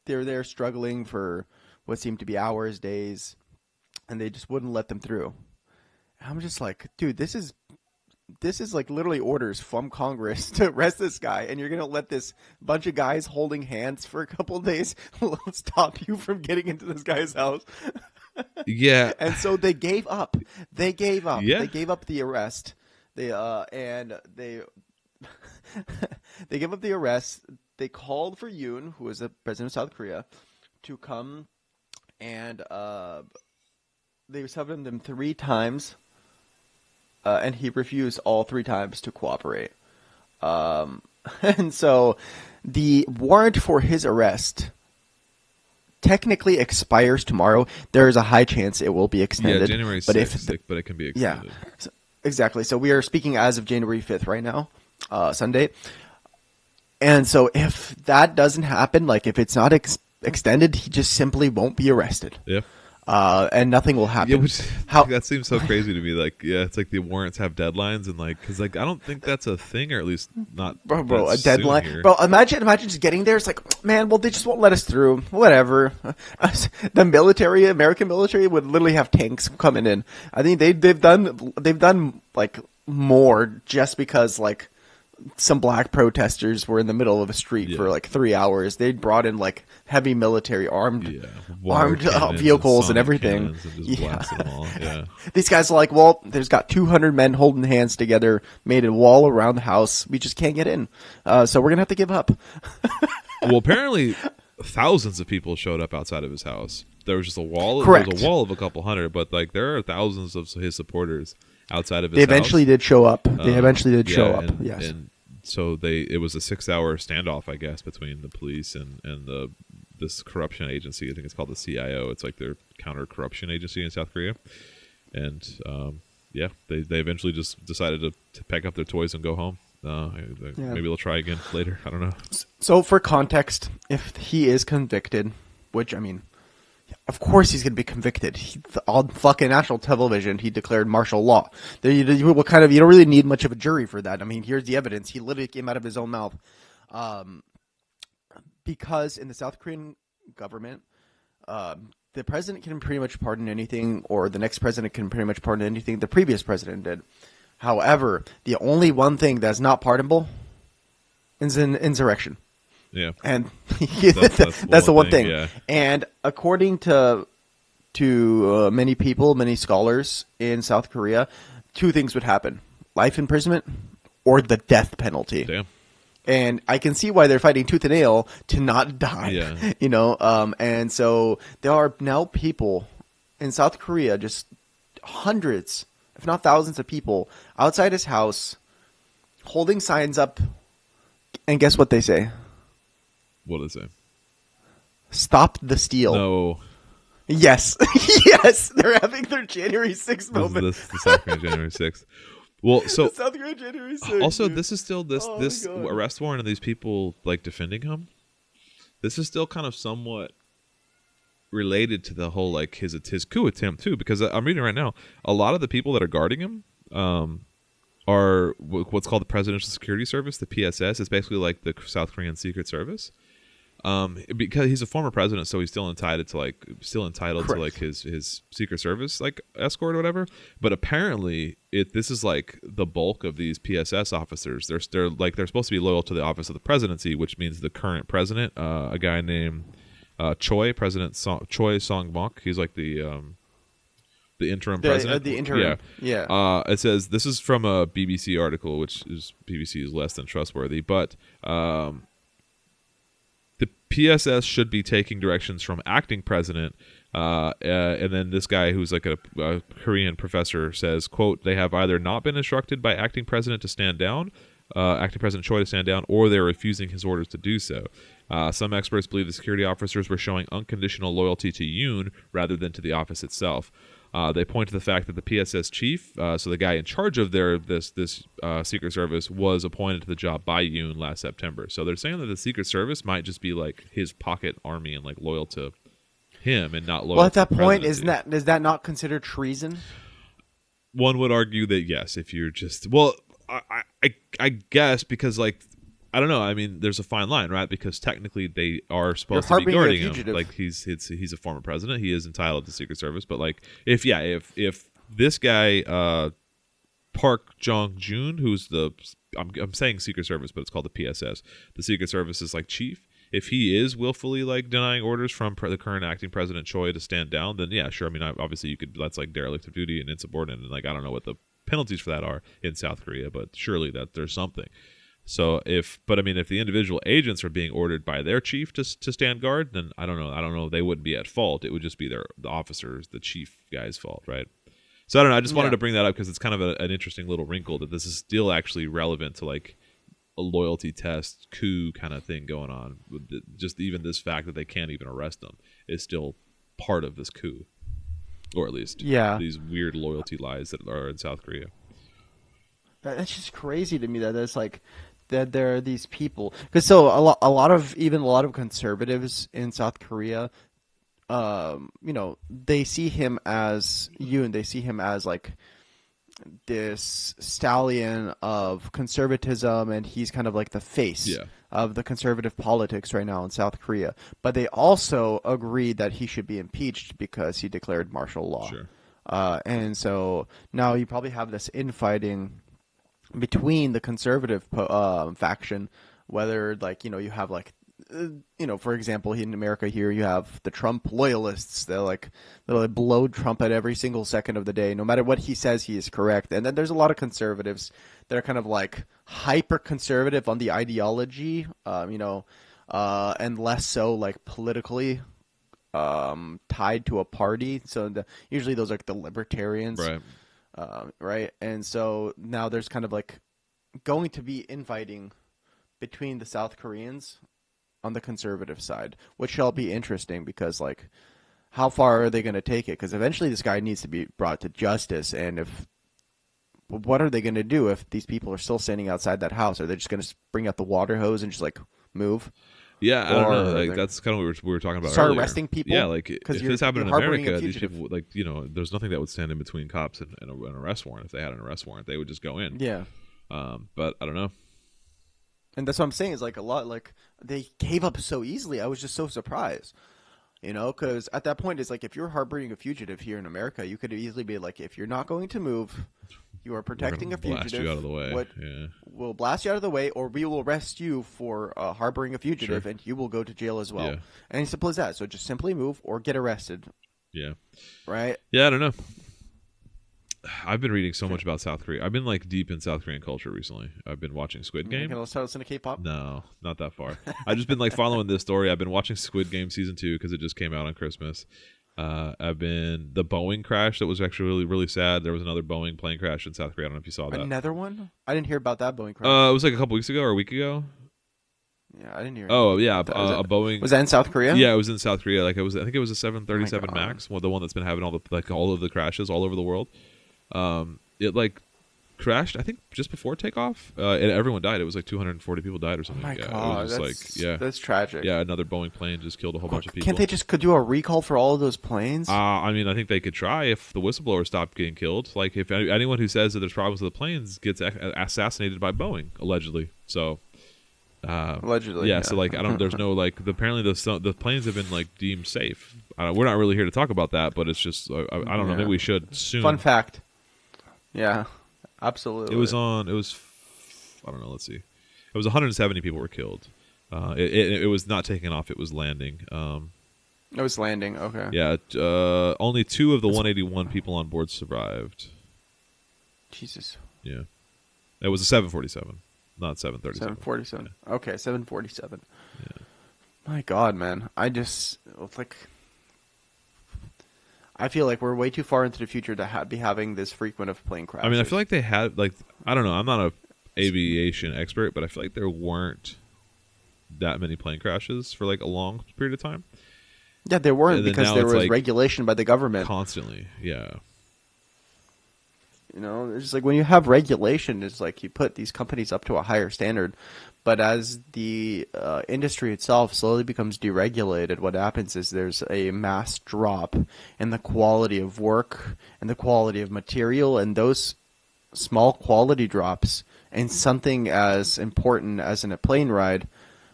they're there struggling for what seemed to be hours, days, and they just wouldn't let them through. I'm just like, dude, this is literally orders from Congress to arrest this guy, and you're gonna let this bunch of guys holding hands for a couple of days stop you from getting into this guy's house. Yeah. And so they gave up. They gave up. Yeah. They gave up the arrest. They they gave up the arrest. They called for Yoon, who is the president of South Korea, to come, and they summoned him 3 times. And he refused all 3 times to cooperate. And so the warrant for his arrest technically expires tomorrow. There is a high chance it will be extended. Yeah, January 6th, but it can be extended. Yeah, so, exactly. So we are speaking as of January 5th right now, Sunday. And so if that doesn't happen, if it's not extended, he just simply won't be arrested. Yeah. And nothing will happen. Yeah, that seems so crazy to me. It's like the warrants have deadlines, and because I don't think that's a thing, or at least not. Bro, a soon deadline. here. Bro, imagine just getting there. It's man, well, they just won't let us through. Whatever. The American military would literally have tanks coming in. I think they've done more just because some black protesters were in the middle of a street Yeah. for like 3 hours. They brought in like heavy military Yeah, water armed cannons and vehicles and sonic everything. cannons and just Yeah. blasted them all. Yeah. These guys are like, well, there's got 200 men holding hands together, made a wall around the house. We just can't get in. So we're going to have to give up. Well, apparently, thousands of people showed up outside of his house. There was just a wall. There was Correct. a wall of a couple hundred, but like there are thousands of his supporters outside of his They eventually house. did show up. They eventually did show up. And, Yes. and so it was a 6-hour standoff, I guess, between the police and this corruption agency. I think it's called the CIO. It's like their counter corruption agency in South Korea. And yeah, they eventually just decided to pack up their toys and go home. Maybe they'll try again later. I don't know. So for context, if he is convicted, which I mean, of course he's going to be convicted. On fucking national television, he declared martial law. You don't really need much of a jury for that. I mean, here's the evidence. He literally came out of his own mouth. Because in the South Korean government, the president can pretty much pardon anything, or the next president can pretty much pardon anything the previous president did. However, the only one thing that's not pardonable is an insurrection. Yeah. And That's that's the one thing. yeah. And according to many people, many scholars in South Korea, two things would happen: life imprisonment or the death penalty. Damn. And I can see why they're fighting tooth and nail to not die. Yeah. You know, and so there are now people in South Korea, just hundreds, if not thousands of people outside his house holding signs up. And guess what they say? What is it? Stop the steal. No. Yes. Yes. They're having their January 6th moment. This is the South Korean January 6th. Well, so The South Korean January 6th. also dude. this is still this Oh my this God. arrest warrant and these people like defending him. This is still kind of somewhat related to the whole like his coup attempt too, because I'm reading right now a lot of the people that are guarding him are what's called the Presidential Security Service, the PSS. It's basically like the South Korean Secret Service. Because he's a former president, so he's still entitled to Correct. his Secret Service like escort or whatever. But apparently, this is like the bulk of these PSS officers. They're supposed to be loyal to the office of the presidency, which means the current president, a guy named Choi Song-mok. He's like the interim president. The interim. Yeah. It says this is from a BBC article, which is BBC is less than trustworthy, but the PSS should be taking directions from acting president, and then this guy who's like a Korean professor says, "quote They have either not been instructed by acting president to stand down, acting president Choi to stand down, or they're refusing his orders to do so." Some experts believe the security officers were showing unconditional loyalty to Yoon rather than to the office itself. They point to the fact that the PSS chief, so the guy in charge of this Secret Service, was appointed to the job by Yoon last September. So they're saying that the Secret Service might just be like his pocket army and like loyal to him and not loyal. Well, at to that the point, presidency. is that not considered treason? One would argue that yes, if you're just I guess because like I don't know. I mean, there's a fine line, right? Because technically they are supposed to be harboring a guarding him. fugitive. Like he's a former president. He is entitled to Secret Service. But like if this guy Park Jong Joon, who's I'm saying Secret Service, but it's called the PSS. The Secret Service is like chief. If he is willfully like denying orders from the current acting president Choi to stand down, then yeah, sure. I mean, obviously that's like derelict of duty and insubordinate, and like I don't know what the penalties for that are in South Korea, but surely that there's something. So if the individual agents are being ordered by their chief to stand guard, then I don't know. They wouldn't be at fault. It would just be the officers, the chief guy's fault, right? So I don't know. I just wanted to bring that up because it's kind of an interesting little wrinkle that this is still actually relevant to like a loyalty test coup kind of thing going on. Just even this fact that they can't even arrest them is still part of this coup, or at least these weird loyalty lies that are in South Korea. That's just crazy to me that it's like that there are these people, because so a lot of conservatives in South Korea, they see him as Yoon. They see him as like this stallion of conservatism, and he's kind of like the face of the conservative politics right now in South Korea. But they also agree that he should be impeached because he declared martial law. Sure. And so now you probably have this infighting between the conservative faction, whether like you have like for example, in America here you have the Trump loyalists. They'll like blow Trump at every single second of the day, no matter what he says, he is correct. And then there's a lot of conservatives that are kind of like hyper conservative on the ideology, and less so like politically tied to a party. So usually those are like the libertarians, Right. right? And so now there's kind of like going to be infighting between the South Koreans on the conservative side, which shall be interesting because like how far are they going to take it? Because eventually this guy needs to be brought to justice, and if what are they going to do if these people are still standing outside that house? Are they just going to bring out the water hose and just like move, Yeah, I don't or know. are Like they that's kind of what we were talking about start earlier. arresting Yeah, people like because if this happened you're in harboring a America, these fugitive? people like there's nothing that would stand in between cops and an arrest warrant. If they had an arrest warrant, they would just go in. Yeah, But I don't know. and that's what I'm saying is like a lot like they gave up so easily. I was just so surprised. Because at that point, it's like if you're harboring a fugitive here in America, you could easily be like, if you're not going to move, you are We're gonna protecting a blast you fugitive. out of the way. What Yeah, will blast you out of the way, or we will arrest you for harboring a fugitive, sure. and you will go to jail as well. Yeah, And it's simple as that. So just simply move or get arrested, yeah, right? yeah. I don't know. I've been reading so much about South Korea. I've been like deep in South Korean culture recently. I've been watching Squid You Game. can start listening to K-pop. No, not that far. I've just been like following this story. I've been watching Squid Game season 2 because it just came out on Christmas. I've been the Boeing crash that was actually really really sad. There was another Boeing plane crash in South Korea. I don't know if you saw that. Another one? I didn't hear about that Boeing crash. It was like a couple weeks ago or a week ago. Yeah, I didn't hear Oh anything yeah, about that. Was, a Boeing. was that in South Korea? Yeah, it was in South Korea. Like it was, I think it was a Oh my 737 God. Max, the one that's been having all of the crashes all over the world. It like crashed, I think, just before takeoff, and everyone died. It was like 240 people died or Oh something. my Yeah, God. it was just That's, like that's tragic. yeah, another Boeing plane just killed a whole bunch of people. Can't they just do a recall for all of those planes? I mean, I think they could try if the whistleblower stopped getting killed. Like, if anyone who says that there's problems with the planes gets assassinated by Boeing, allegedly. So, Allegedly. yeah. So, like, I don't. There's no like. Apparently, the planes have been like deemed safe. We're not really here to talk about that, but it's just I don't know. Yeah. Maybe we should soon. Fun fact. Yeah, absolutely. It was on. It was. I don't know. Let's see. It was 170 people were killed. It was not taking off. It was landing. It was landing. Okay. Yeah. Only 2 of the 181 people on board survived. Jesus. Yeah. It was a 747, not 737. 747. Okay, 747. Yeah. My God, man. It's like. I feel like we're way too far into the future to be having this frequent of plane crashes. I mean, I feel like they had like I don't know. I'm not a aviation expert, but I feel like there weren't that many plane crashes for like a long period of time. Yeah, there weren't And then because now there it's, was like, regulation by the government. Constantly, yeah. It's just like when you have regulation, it's like you put these companies up to a higher standard. But as the industry itself slowly becomes deregulated, what happens is there's a mass drop in the quality of work and the quality of material, and those small quality drops in something as important as in a plane ride,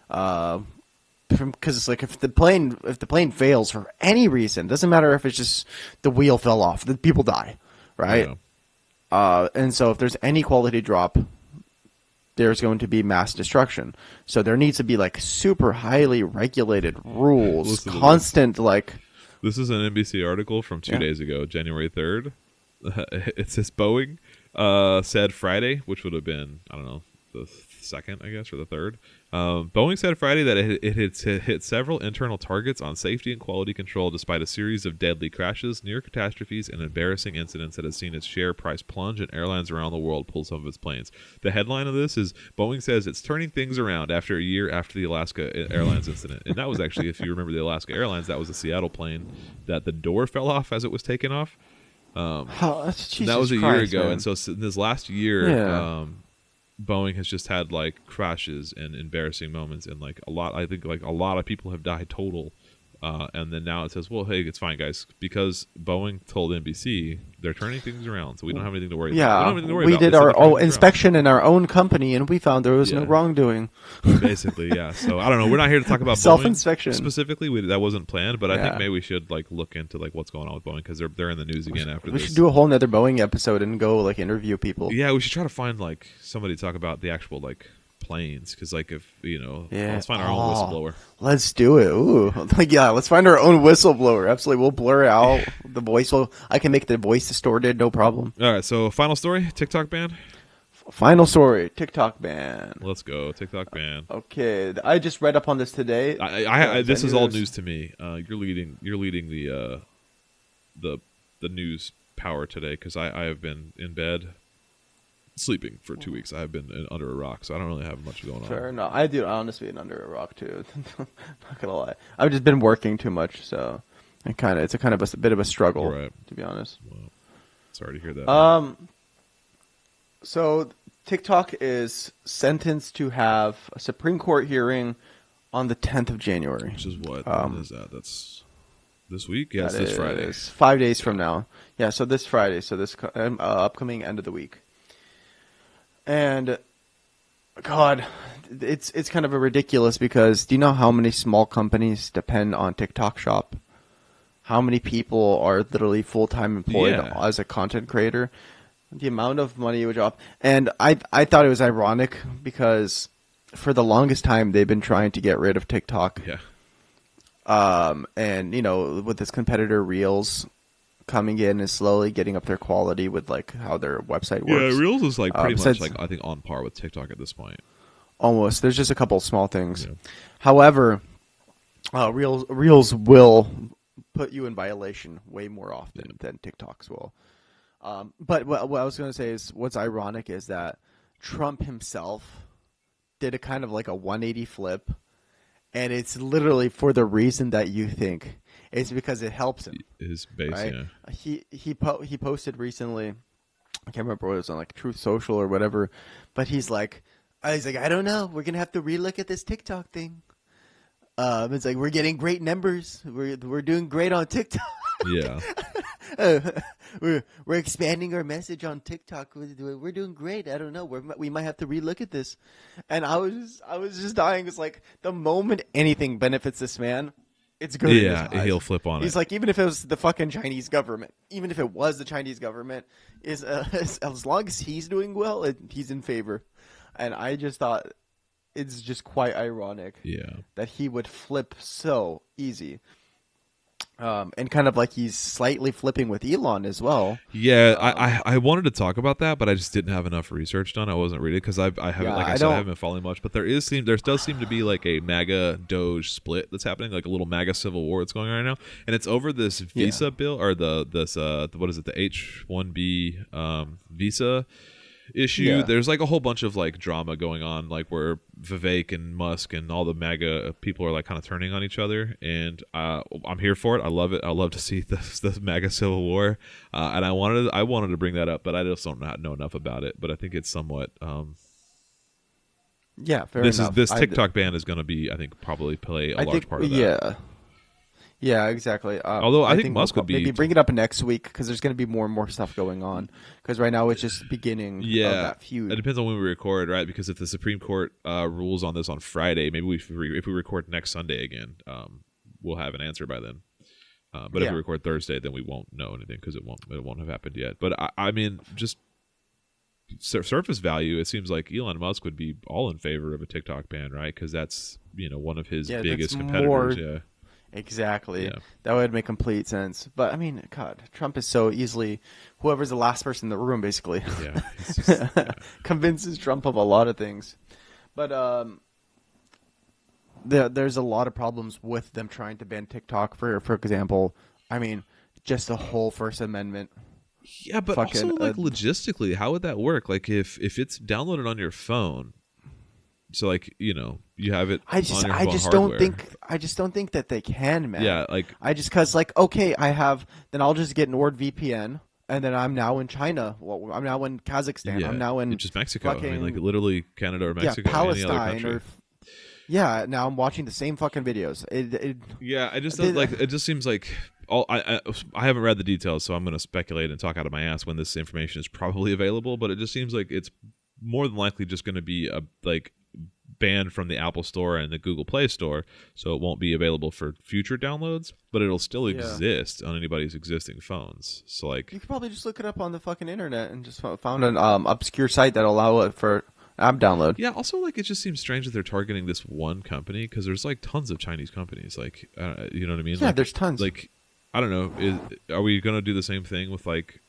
because it's like if the plane fails for any reason, it doesn't matter if it's just the wheel fell off, the people die, right? Yeah. And so if there's any quality drop, there's going to be mass destruction. So there needs to be like super highly regulated rules, Listen to constant like. This is an NBC article from 2 days ago, January 3rd. It says Boeing said Friday, which would have been, I don't know, the 2nd, I guess, or the 3rd. Boeing said Friday that it had hit several internal targets on safety and quality control despite a series of deadly crashes, near catastrophes, and embarrassing incidents that has seen its share price plunge and airlines around the world pull some of its planes. The headline of this is Boeing says it's turning things around after a year after the Alaska Airlines incident. And that was actually, if you remember the Alaska Airlines, that was a Seattle plane that the door fell off as it was taken off. Jesus That was a Christ, year ago. man. And so in this last year, Yeah. Boeing has just had like crashes and embarrassing moments, and like a lot. I think like a lot of people have died total And then now it says, well, hey, it's fine, guys, because Boeing told NBC they're turning things around, so we don't have anything to worry about. We don't have Yeah, anything to worry we about. did They said our they're turning own things around. inspection in our own company, and we found there was no Yeah. wrongdoing. Basically, yeah. So I don't know. We're not here to talk about Boeing Self-inspection. specifically. That wasn't planned, but I think Yeah. maybe we should like look into like what's going on with Boeing because they're in the news again after We this. should do a whole nother Boeing episode and go like interview people. Yeah, we should try to find like somebody to talk about the actual like planes because like if Yeah. let's find our own whistleblower. Let's do it. Ooh, like yeah, let's find our own whistleblower. Absolutely, we'll blur it out the voice. I can make the voice distorted, no problem. All right, so final story: TikTok ban. Final story: TikTok ban. Let's go, TikTok ban. Okay, I just read up on this today. This is knew all this. news to me. You're leading the news power today because I have been in bed sleeping for 2 weeks. I have been under a rock, so I don't really have much going on. Fair enough. I do honestly been under a rock too. Not gonna lie, I've just been working too much, so it's a bit of a struggle, Right. to be honest. Well, sorry to hear that. So TikTok is sentenced to have a Supreme Court hearing on the 10th of January. Which is what? When is that? That's this week? Yeah, it's That this Friday. is 5 days from now. Yeah, so this Friday. So this upcoming end of the week. And God, it's kind of a ridiculous because do you know how many small companies depend on TikTok Shop? How many people are literally full-time employed Yeah. as a content creator? The amount of money it would drop. And I thought it was ironic because for the longest time they've been trying to get rid of TikTok. Yeah. And with this competitor Reels coming in and slowly getting up their quality with like how their website works. Yeah, Reels is like pretty much besides- like I think on par with TikTok at this point. Almost. There's just a couple small things. Yeah. However, Reels will put you in violation way more often than TikToks will. But what I was going to say is what's ironic is that Trump himself did a kind of like a 180 flip, and it's literally for the reason that you think. It's because it helps him. His base, Right? yeah. He posted recently. I can't remember what it was on, like Truth Social or whatever. But he's like, I don't know. We're gonna have to relook at this TikTok thing. It's like we're getting great numbers. We're doing great on TikTok. Yeah. We're expanding our message on TikTok. We're doing great. I don't know. We might have to relook at this. And I was just dying. It's like the moment anything benefits this man, it's good. in Yeah, his eyes. he'll flip on He's it. like, even if it was the fucking Chinese government, even if it was the Chinese government, is as long as he's doing well, he's in favor. And I just thought it's just quite ironic Yeah. that he would flip so easy. And kind of like he's slightly flipping with Elon as well. Yeah, I wanted to talk about that, but I just didn't have enough research done. I wasn't reading because I haven't, Yeah, like I I said, I don't- haven't been following much. But there does seem to be like a MAGA Doge split that's happening, like a little MAGA civil war that's going on right now, and it's over this visa bill or the what is it, the H-1B visa issue. Yeah. There's like a whole bunch of like drama going on, like where Vivek and Musk and all the MAGA people are like kind of turning on each other, and I'm here for it. I love it. I love to see the MAGA civil war, and I wanted to bring that up, but I just don't know enough about it. But I think it's somewhat. Yeah, fair enough. This TikTok ban is going to be, I think, probably play a large part of that. Yeah. Yeah, exactly. Although I think Musk we'll would be- maybe bring it up next week because there's going to be more and more stuff going on. Because right now it's just the beginning of that feud. It depends on when we record, right? Because if the Supreme Court rules on this on Friday, maybe if we record next Sunday again, we'll have an answer by then. But if Yeah. we record Thursday, then we won't know anything because it won't have happened yet. But I mean, just surface value, it seems like Elon Musk would be all in favor of a TikTok ban, right? Because that's one of his Yeah, biggest that's competitors. more- Yeah. Exactly. Yeah. That would make complete sense. But I mean, God, Trump is so easily whoever's the last person in the room, basically, Yeah. It's just, yeah. convinces Trump of a lot of things. But there's a lot of problems with them trying to ban TikTok. For example, I mean, just the whole First Amendment. Yeah, but Fucking, also like logistically, how would that work? Like if it's downloaded on your phone, so like you have it. I just on your I phone just hardware. don't think that they can, man. Yeah, like Cause like okay, then I'll just get NordVPN, and then I'm now in China. Well, I'm now in Kazakhstan. yeah, I'm now in just Mexico. I mean, fucking- like literally Canada or Mexico, yeah, any other Palestine country. or Yeah, now I'm watching the same fucking videos. Yeah, I just don't, They- like it. Just seems like all I haven't read the details, so I'm going to speculate and talk out of my ass when this information is probably available. But it just seems like it's more than likely just going to be like banned from the Apple Store and the Google Play Store, so it won't be available for future downloads. But it'll still yeah. exist on anybody's existing phones. So like, You could probably just look it up on the fucking internet and just found an obscure site that'll allow it for app download. yeah. Also, like, it just seems strange that they're targeting this one company because there's like tons of Chinese companies. Like, you know what I mean? Yeah, Like, there's tons. like I don't know. Are we going to do the same thing with like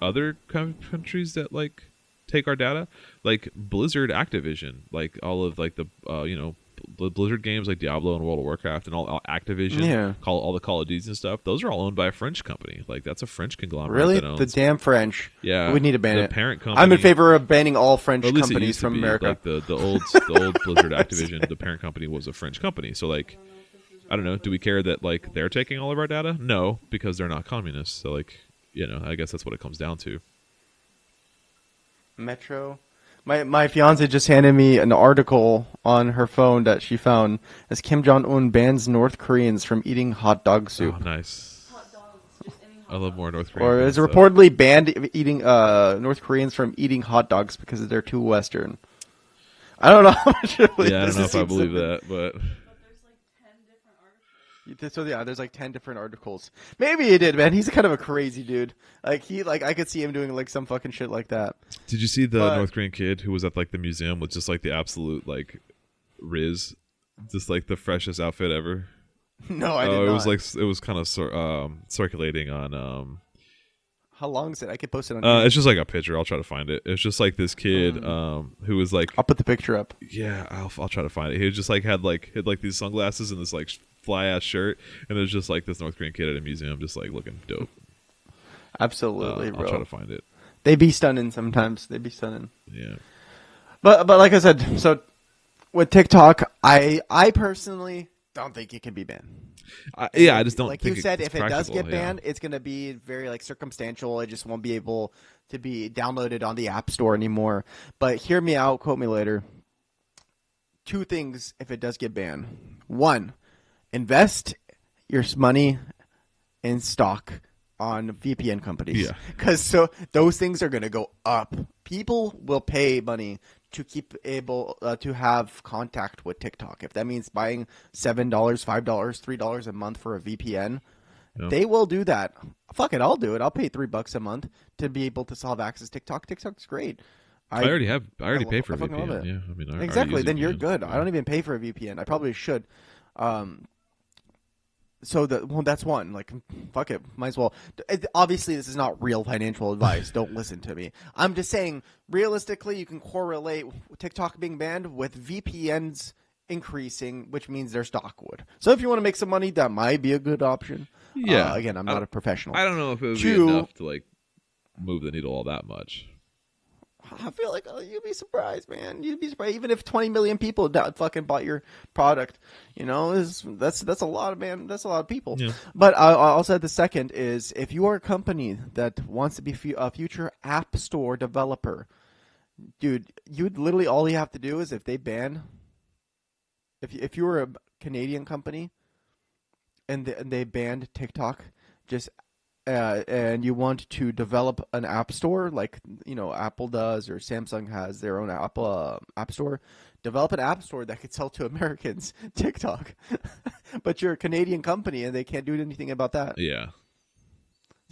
other countries that like take our data, like Blizzard, Activision, like all of like the Blizzard games like Diablo and World of Warcraft and all Activision, Yeah. all the Call of Duties and stuff. Those are all owned by a French company. Like that's a French conglomerate Really? that The owns. damn French. Yeah, We need to ban the it. parent company. I'm in favor of banning all French Or at least it companies used to from be. America. Like the old Blizzard Activision, the parent company was a French company. So like, I don't know. Do we care that like they're taking all of our data? No, because they're not communists. So like, I guess that's what it comes down to. Metro. My fiance just handed me an article on her phone that she found as Kim Jong Un bans North Koreans from eating hot dog soup. Oh, nice. Hot dogs, just any hot I love dog. more North Korean. Or food is stuff. reportedly banned eating North Koreans from eating hot dogs because they're too Western. I don't know how much I believe Yeah, I don't this. know It if I seems believe something- that, but But there's like 10 different articles. So yeah, there's like 10 different articles. Maybe he did, man. He's kind of a crazy dude. Like I could see him doing like some fucking shit like that. did you see the But- North Korean kid who was at like the museum with just like the absolute like Riz, just like the freshest outfit ever? No, I did Oh, not. it was like it was kind of circulating on. How long is it? I could post it on. Here. It's just like a picture. I'll try to find it. It's just like this kid who was like, I'll put the picture up. yeah, I'll try to find it. He was just like had like these sunglasses and this like fly ass shirt, and it was just like this North Korean kid at a museum, just like looking dope. Absolutely, I'll bro. try to find it. They be stunning sometimes. They be stunning. Yeah. But like I said, so with TikTok, I personally don't think it can be banned. Yeah, I just don't like think you said, it's if it does practical, get yeah. banned, it's going to be very like circumstantial. It just won't be able to be downloaded on the App Store anymore. But hear me out, quote me later. Two things if it does get banned. One, invest your money in stock on VPN companies. Yeah. Because so those things are going to go up. People will pay money to keep able to have contact with TikTok. If that means buying $7, $5, $3 a month for a VPN, Yeah. they will do that. Fuck it, I'll do it. I'll pay $3 a month to be able to have access to TikTok. TikTok's great. I already pay for I a fucking love VPN. it. Yeah, I mean, I already Exactly. use Then you're VPN. good. Yeah. I don't even pay for a VPN. I probably should. So that's one. Like, fuck it. Might as well. Obviously, this is not real financial advice. Don't listen to me. I'm just saying, realistically, you can correlate TikTok being banned with VPNs increasing, which means their stock would. So if you want to make some money, that might be a good option. Yeah. Again, I'm not a professional. I don't know if it would be Two- enough to like move the needle all that much. I feel like you'd be surprised, man. You'd be surprised, even if 20 million people fucking bought your product. You know, that's a lot of That's a lot of people. Yeah. But I also the second is if you are a company that wants to be a future app store developer, dude, you'd literally all you have to do is if they ban, if you were a Canadian company, and they banned TikTok, just and you want to develop an app store like Apple does or Samsung has their own app store, develop an app store that could sell to Americans TikTok, but you're a Canadian company and they can't do anything about that. Yeah.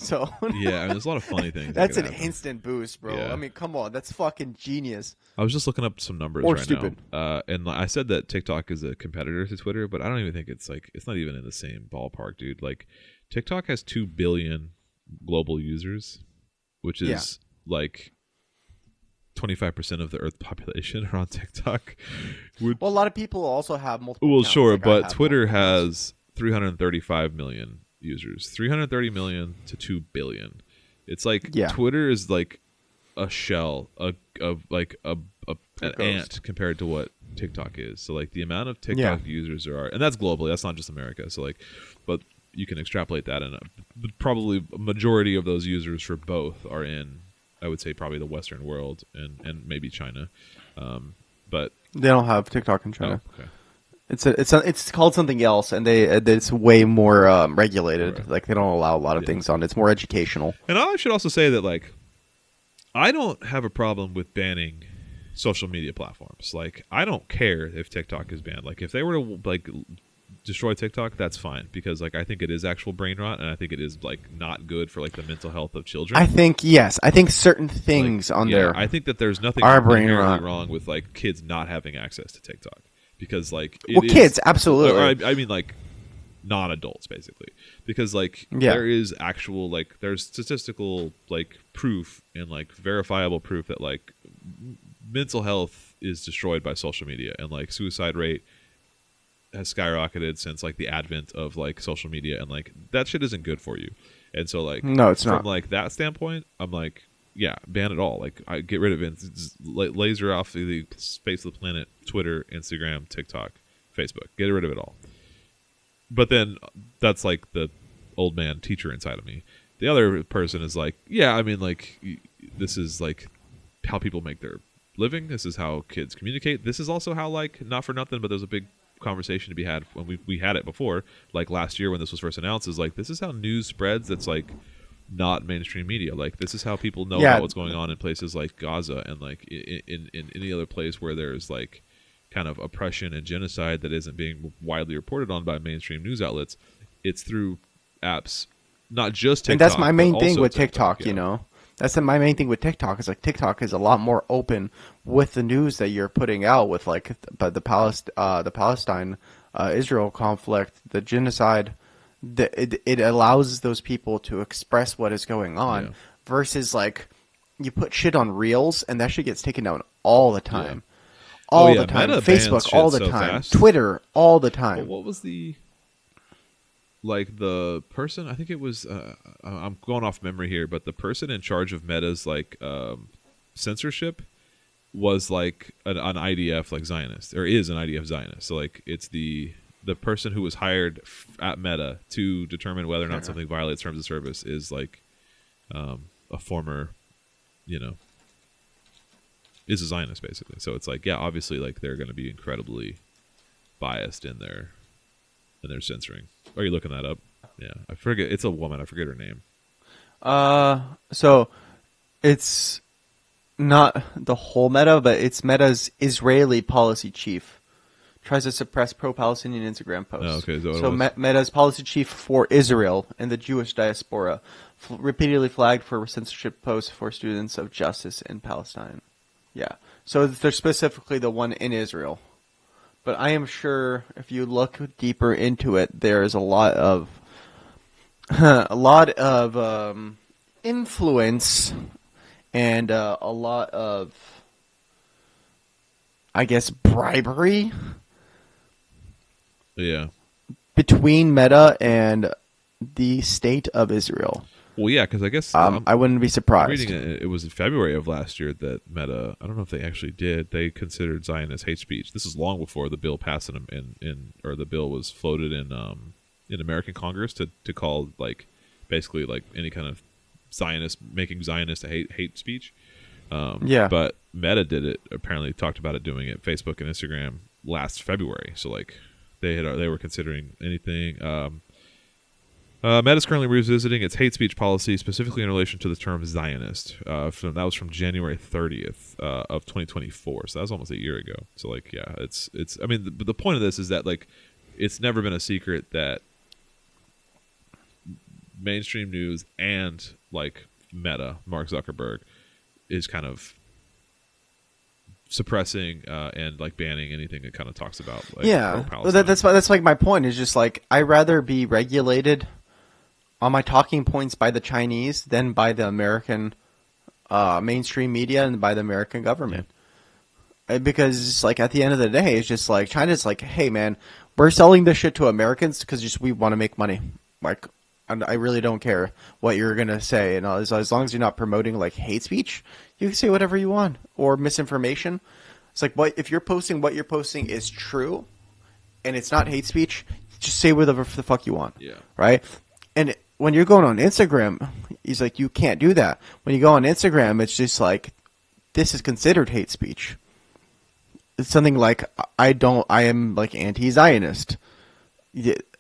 So Yeah, I mean, there's a lot of funny things. that's that an could happen. instant boost, bro. Yeah. I mean, come on, that's fucking genius. I was just looking up some numbers Or right stupid. now, and I said that TikTok is a competitor to Twitter, but I don't even think it's not even in the same ballpark, dude. Like, TikTok has 2 billion global users, which is like 25% of the Earth population are on TikTok. Well, a lot of people also have multiple. Well, accounts, sure, like I but have Twitter multiple accounts. has 335 million users. 330 million to 2 billion. It's like Yeah. Twitter is like a shell of like an ghost. ant compared to what TikTok is. So like the amount of TikTok users there are, and that's globally. That's not just America. So like, but you can extrapolate that, and probably a majority of those users for both are in, I would say, probably the Western world and maybe China. But They don't have TikTok in China. oh, okay. It's called something else, and it's way more regulated. Right. Like they don't allow a lot of Yeah. things on. It's more educational. And I should also say that like I don't have a problem with banning social media platforms. Like I don't care if TikTok is banned. Like if they were to like destroy TikTok, that's fine because like I think it is actual brain rot and I think it is like not good for like the mental health of children. I think yes. I think certain things Like, on yeah, there I think that there's nothing are brain inherently rot. wrong with like kids not having access to TikTok because like it Well, is, kids, absolutely. or I mean like non-adults basically because like Yeah. there is actual like there's statistical like proof and like verifiable proof that like mental health is destroyed by social media and like suicide rate has skyrocketed since like the advent of like social media and like that shit isn't good for you. And so like No, it's from not. like that standpoint, I'm like, yeah, ban it all. Like I get rid of it. Just laser off the face of the planet. Twitter, Instagram, TikTok, Facebook. Get rid of it all. But then that's like the old man teacher inside of me. The other person is like, yeah, I mean like this is like how people make their living. This is how kids communicate. This is also how like not for nothing, but there's a big conversation to be had when we had it before, like last year when this was first announced, is like this is how news spreads. That's like not mainstream media. Like this is how people know Yeah. about what's going on in places like Gaza and like in any other place where there's like kind of oppression and genocide that isn't being widely reported on by mainstream news outlets. It's through apps, not just TikTok. And that's my but main thing also with TikTok, yeah. you know. That's my main thing with TikTok is like TikTok is a lot more open with the news that you're putting out with like the Palestine Israel conflict, the genocide. It allows those people to express what is going on Yeah. versus like you put shit on Reels and that shit gets taken down all the time. Oh, All yeah, the time. Meta bans Facebook shit all the so time. fast. Twitter all the Well, time. what was the like the person? I think it was. I'm going off memory here, but the person in charge of Meta's like censorship was like an IDF like Zionist or is an IDF Zionist. So like it's the person who was hired at Meta to determine whether or not something violates terms of service is like a former, you know, is a Zionist basically. So it's like yeah, obviously like they're going to be incredibly biased in their censoring. Are you looking that up? Yeah, I forget. It's a woman. I forget her name. So it's not the whole Meta, but it's Meta's Israeli policy chief tries to suppress pro-Palestinian Instagram posts. Oh, okay, is that what So it was? Meta's policy chief for Israel and the Jewish diaspora repeatedly flagged for censorship posts for students of justice in Palestine. Yeah, so they're specifically the one in Israel. But I am sure if you look deeper into it, there's a lot of influence and a lot of, I guess, bribery Yeah. between Meta and the state of Israel. Well, yeah, because I guess I wouldn't be surprised. reading it was in February of last year that Meta. I don't know if they actually did. They considered Zionist hate speech. This is long before the bill passed in or the bill was floated in American Congress to call like basically like any kind of Zionist making Zionist hate speech. Yeah. But Meta did it. Apparently, talked about it doing it. Facebook and Instagram last February. So like they were considering anything. Meta is currently revisiting its hate speech policy, specifically in relation to the term Zionist. That was from January 30th of 2024, so that was almost a year ago. So, like, yeah, it's. I mean, the point of this is that like, it's never been a secret that mainstream news and like Meta, Mark Zuckerberg, is kind of suppressing and like banning anything that kind of talks about like Yeah, pro-Palestine. that's like my point. Is just like I'd rather be regulated on my talking points by the Chinese than by the American mainstream media and by the American government. Because it's like at the end of the day, it's just like China's like, hey man, we're selling this shit to Americans because just we want to make money. Like, and I really don't care what you're gonna say, and as long as you're not promoting like hate speech, you can say whatever you want or misinformation. It's like what what you're posting is true, and it's not hate speech. Just say whatever the fuck you want. Yeah. Right. And when you're going on Instagram, he's like, you can't do that. When you go on Instagram, it's just like, this is considered hate speech. something like I am like anti-Zionist.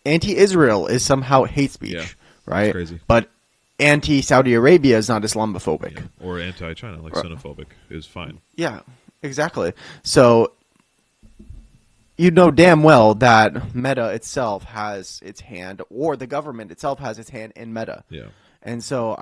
Anti-Israel is somehow hate speech, Yeah, right? it's crazy. But anti-Saudi Arabia is not Islamophobic. Yeah. Or anti-China, like xenophobic, is fine. Yeah, exactly. So you know damn well that Meta itself has its hand, or the government itself has its hand in Meta. Yeah. And so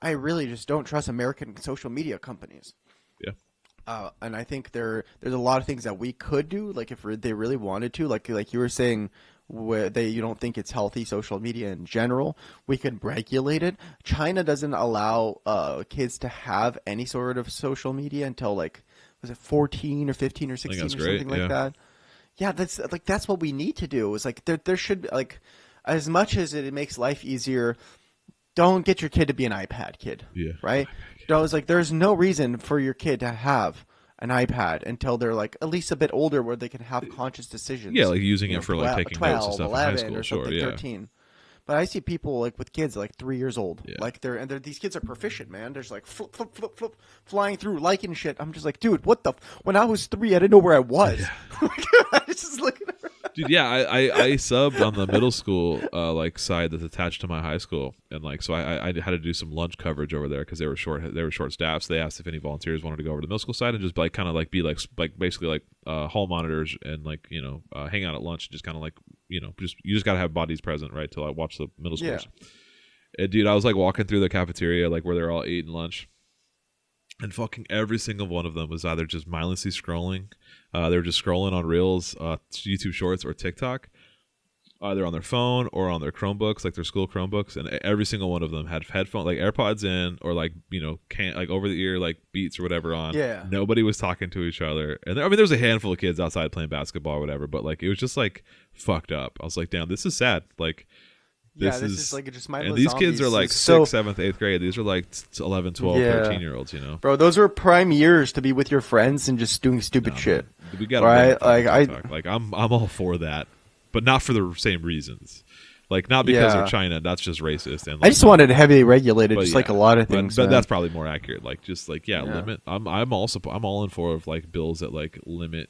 I really just don't trust American social media companies. Yeah. And I think there's a lot of things that we could do, like if they really wanted to, like you were saying, where you don't think it's healthy social media in general. We could regulate it. China doesn't allow kids to have any sort of social media until like was it 14 or 15 or 16 or something like that. Yeah, that's what we need to do. Is like there should be, like, as much as it makes life easier, don't get your kid to be an iPad kid. Yeah. Right? It's like there's no reason for your kid to have an iPad until they're like at least a bit older where they can have conscious decisions. Yeah, like using it for like taking 12, notes and stuff 11, in high school, or sure, something, yeah. 13. But I see people like with kids like 3 years old, Yeah. like these kids are proficient, man. There's like flip, flip, flip, flip, flying through, liking shit. I'm just like, dude, what the? When I was 3, I didn't know where I was. Yeah. I was just looking around. Dude, yeah, I subbed on the middle school like side that's attached to my high school, and like so I had to do some lunch coverage over there because they were short staffed. So they asked if any volunteers wanted to go over to the middle school side and just like kind of like be like basically like hall monitors and like hang out at lunch and just kind of like just you just gotta have bodies present, right, to like watch the middle schoolers. And dude, I was like walking through the cafeteria like where they're all eating lunch. And fucking every single one of them was either just mindlessly scrolling, they were just scrolling on Reels, YouTube Shorts, or TikTok, either on their phone or on their Chromebooks, like their school Chromebooks. And every single one of them had headphones, like AirPods in, or like can't like over the ear like Beats or whatever on. Yeah. Nobody was talking to each other, and there was a handful of kids outside playing basketball or whatever, but like it was just like fucked up. I was like, damn, this is sad. Like. This is like just mindless and these zombies. kids are like So- 6th, 7th, 8th grade. These are like 11, 12, Yeah. 13-year-olds, Bro, those are prime years to be with your friends and just doing stupid No, shit. We got Right? like I'm all for that, but not for the same reasons. Like not because Yeah. they're China. That's just racist. And I just wanted it heavily regulated, but just yeah, like a lot of things. But man. that's probably more accurate. Like just like Yeah. limit. I'm all in for of like bills that like limit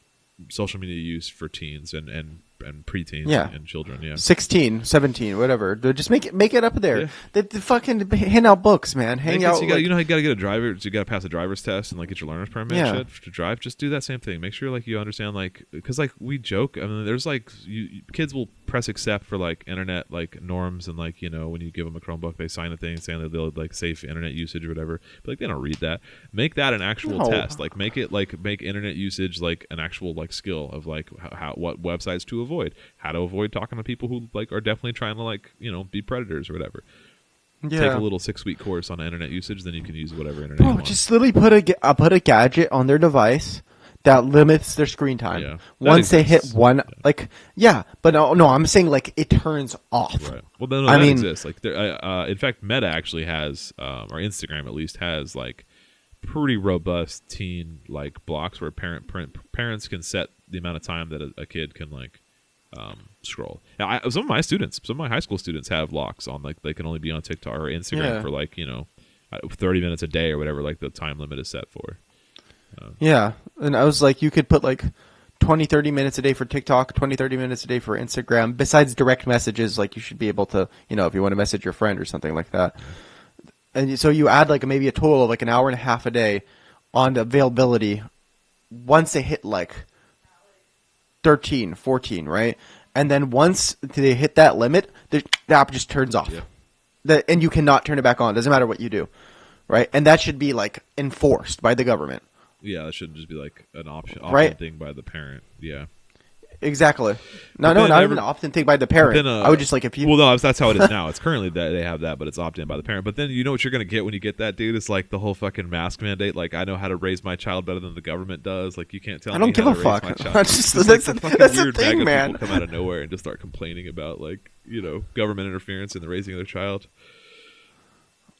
social media use for teens and preteens Yeah. and children. Yeah. 16, 17, whatever. Just make it up there. Yeah. They fucking hand out books, man. Hang out. You got how you got to get a driver. You got to pass a driver's test and like get your learner's permit Yeah. and shit to drive. Just do that same thing. Make sure like you understand like because like we joke. I mean, there's like kids will press accept for like internet like norms and like when you give them a Chromebook they sign a thing saying that they'll like safe internet usage or whatever. But like they don't read that. Make that an actual No. test. Like make internet usage like an actual like skill of like what websites to avoid, how to avoid talking to people who like are definitely trying to like be predators or whatever. Yeah. Take a little 6-week course on internet usage, then you can use whatever internet you Bro, want. just literally put a gadget on their device that limits their screen time. Yeah. That Once they hit exists. one, like, but no, I'm saying like it turns off. Right. Well, no, I that mean- exists. Like, in fact, Meta actually has, or Instagram at least has, like, pretty robust teen like blocks where parents can set the amount of time that a kid can like scroll. Now, some of my high school students have locks on, like they can only be on TikTok or Instagram Yeah. for like 30 minutes a day or whatever like the time limit is set for. Yeah, and I was like, you could put like 20, 30 minutes a day for TikTok, 20, 30 minutes a day for Instagram. Besides direct messages, like you should be able to, if you want to message your friend or something like that. And so you add like maybe a total of like an hour and a half a day on the availability once they hit like 13, 14, right? And then once they hit that limit, the app just turns off. Yeah. And you cannot turn it back on. Doesn't matter what you do, right? And that should be like enforced by the government. Yeah, that shouldn't just be like an option Right. thing by the parent. Yeah. Exactly. But No, then not every- even an opt-in thing by the parent. Then, I would just like if you. Well, no, that's how it is now. It's currently that they have that, but it's opt-in by the parent. But then you know what you're gonna get when you get that, dude? It's like the whole fucking mask mandate. Like I know how to raise my child better than the government does. Like you can't tell I me don't give how a to raise fuck. my child. That's just- It's that's like the- the fucking that's the weird thing, MAGA man. people come out of nowhere and just start complaining about like government interference in the raising of their child.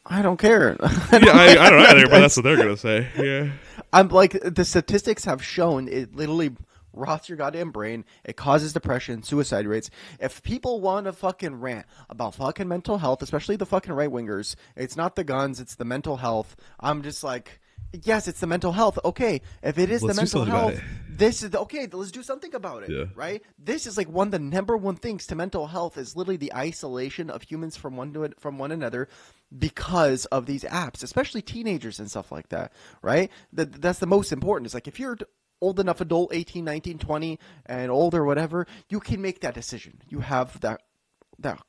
I don't care. Yeah, I don't know either, but that's what they're gonna say. Yeah. I'm like the statistics have shown it literally rots your goddamn brain. It causes depression, suicide rates. If people want to fucking rant about fucking mental health, especially the fucking right wingers, it's not the guns, it's the mental health. I'm just like, Yes, it's the mental health. Okay, if it is Let's the do mental something about health, it. this is okay. Let's do something about it, Yeah. right? This is like one of the number one things to mental health is literally the isolation of humans from one another because of these apps, especially teenagers and stuff like that, right? That's the most important. It's like if you're old enough adult 18, 19, 20 and older whatever, you can make that decision. You have that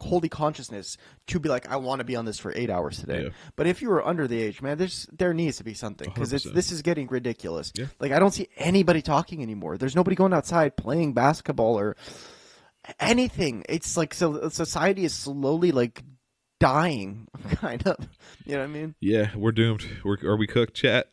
holy consciousness to be like, I want to be on this for 8 hours today. Yeah. But if you were under the age, man, there needs to be something because 100%. this is getting ridiculous. Yeah. Like I don't see anybody talking anymore. There's nobody going outside playing basketball or anything. It's like so society is slowly like dying, kind of. You know what I mean? Yeah, we're doomed. Are we cooked, chat?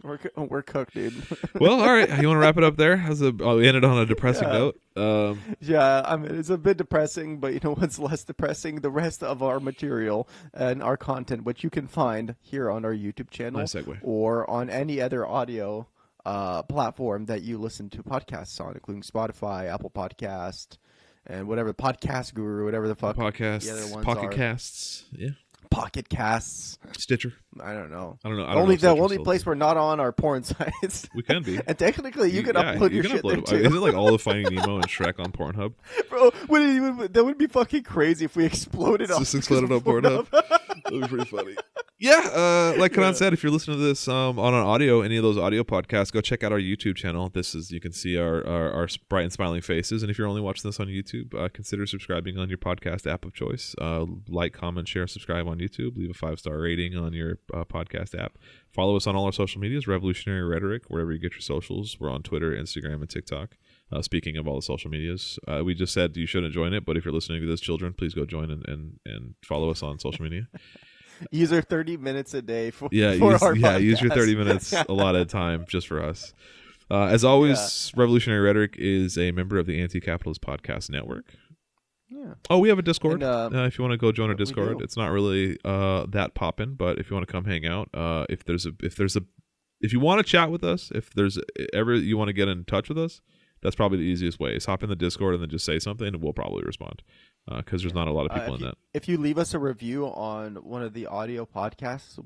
We're cooked, dude. Well, all right. You want to wrap it up there? We ended on a depressing Yeah. note. Yeah, I mean it's a bit depressing, but you know what's less depressing? The rest of our material and our content, which you can find here on our YouTube channel Nice segue. or on any other audio platform that you listen to podcasts on, including Spotify, Apple Podcast, and whatever Podcast Guru, whatever the fuck the other Podcasts, ones Pocket are. Casts, yeah, Pocket Casts. Stitcher. I don't know. I don't know. Only if the Stitcher's only still- place we're not on are porn sites. we can be. And technically, you can Yeah, upload your can shit upload there it. too. Is it like all of Finding Nemo and Shrek on Pornhub? Bro, that would be fucking crazy if we exploded on Just exploded on Pornhub. That'd be pretty funny. Yeah, like Kanan said, if you're listening to this on an audio, any of those audio podcasts, go check out our YouTube channel. You can see our bright and smiling faces. And if you're only watching this on YouTube, consider subscribing on your podcast app of choice. Like, comment, share, subscribe on YouTube. Leave a 5-star rating on your podcast app. Follow us on all our social medias, Revolutionary Rhetoric, wherever you get your socials. We're on Twitter, Instagram, and TikTok. Speaking of all the social medias, we just said you shouldn't join it, but if you're listening to this, children, please go join and follow us on social media. Use our 30 minutes a day for Yeah, our use your podcast. 30 minutes allotted time just for us. As always, Revolutionary Rhetoric is a member of the Anti-Capitalist Podcast Network. Yeah. Oh, we have a Discord. And, If you want to go join our we Discord, do. it's not really that poppin', but if you want to come hang out, if you want to chat with us, if there's ever you want to get in touch with us, that's probably the easiest way. Is hop in the Discord and then just say something, and we'll probably respond. Because there's not a lot of people in that. If you leave us a review on one of the audio podcasts,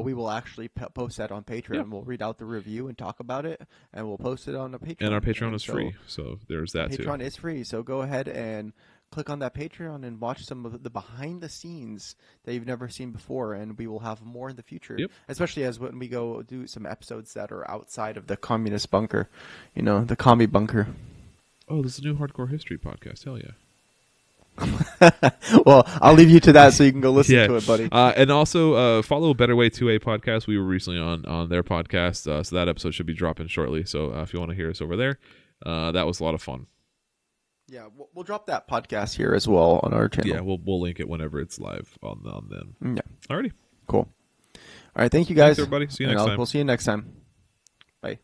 we will actually post that on Patreon. Yeah. We'll read out the review and talk about it, and we'll post it on the Patreon. And our Patreon is so free, so there's that too. Patreon is free, so go ahead and click on that Patreon and watch some of the behind the scenes that you've never seen before, and we will have more in the future. Yep. Especially as when we go do some episodes that are outside of the communist bunker, the commie bunker. Oh, this is a new hardcore history podcast. Hell yeah. Well, I'll leave you to that so you can go listen to it, buddy. And also follow Better Way 2A podcast. We were recently on their podcast, so that episode should be dropping shortly. So if you want to hear us over there, that was a lot of fun. Yeah, we'll drop that podcast here as well on our channel. Yeah, we'll link it whenever it's live on them. Yeah. Alrighty. Cool. All right, thank you guys. Thanks, everybody. See you And next time. We'll see you next time. Bye.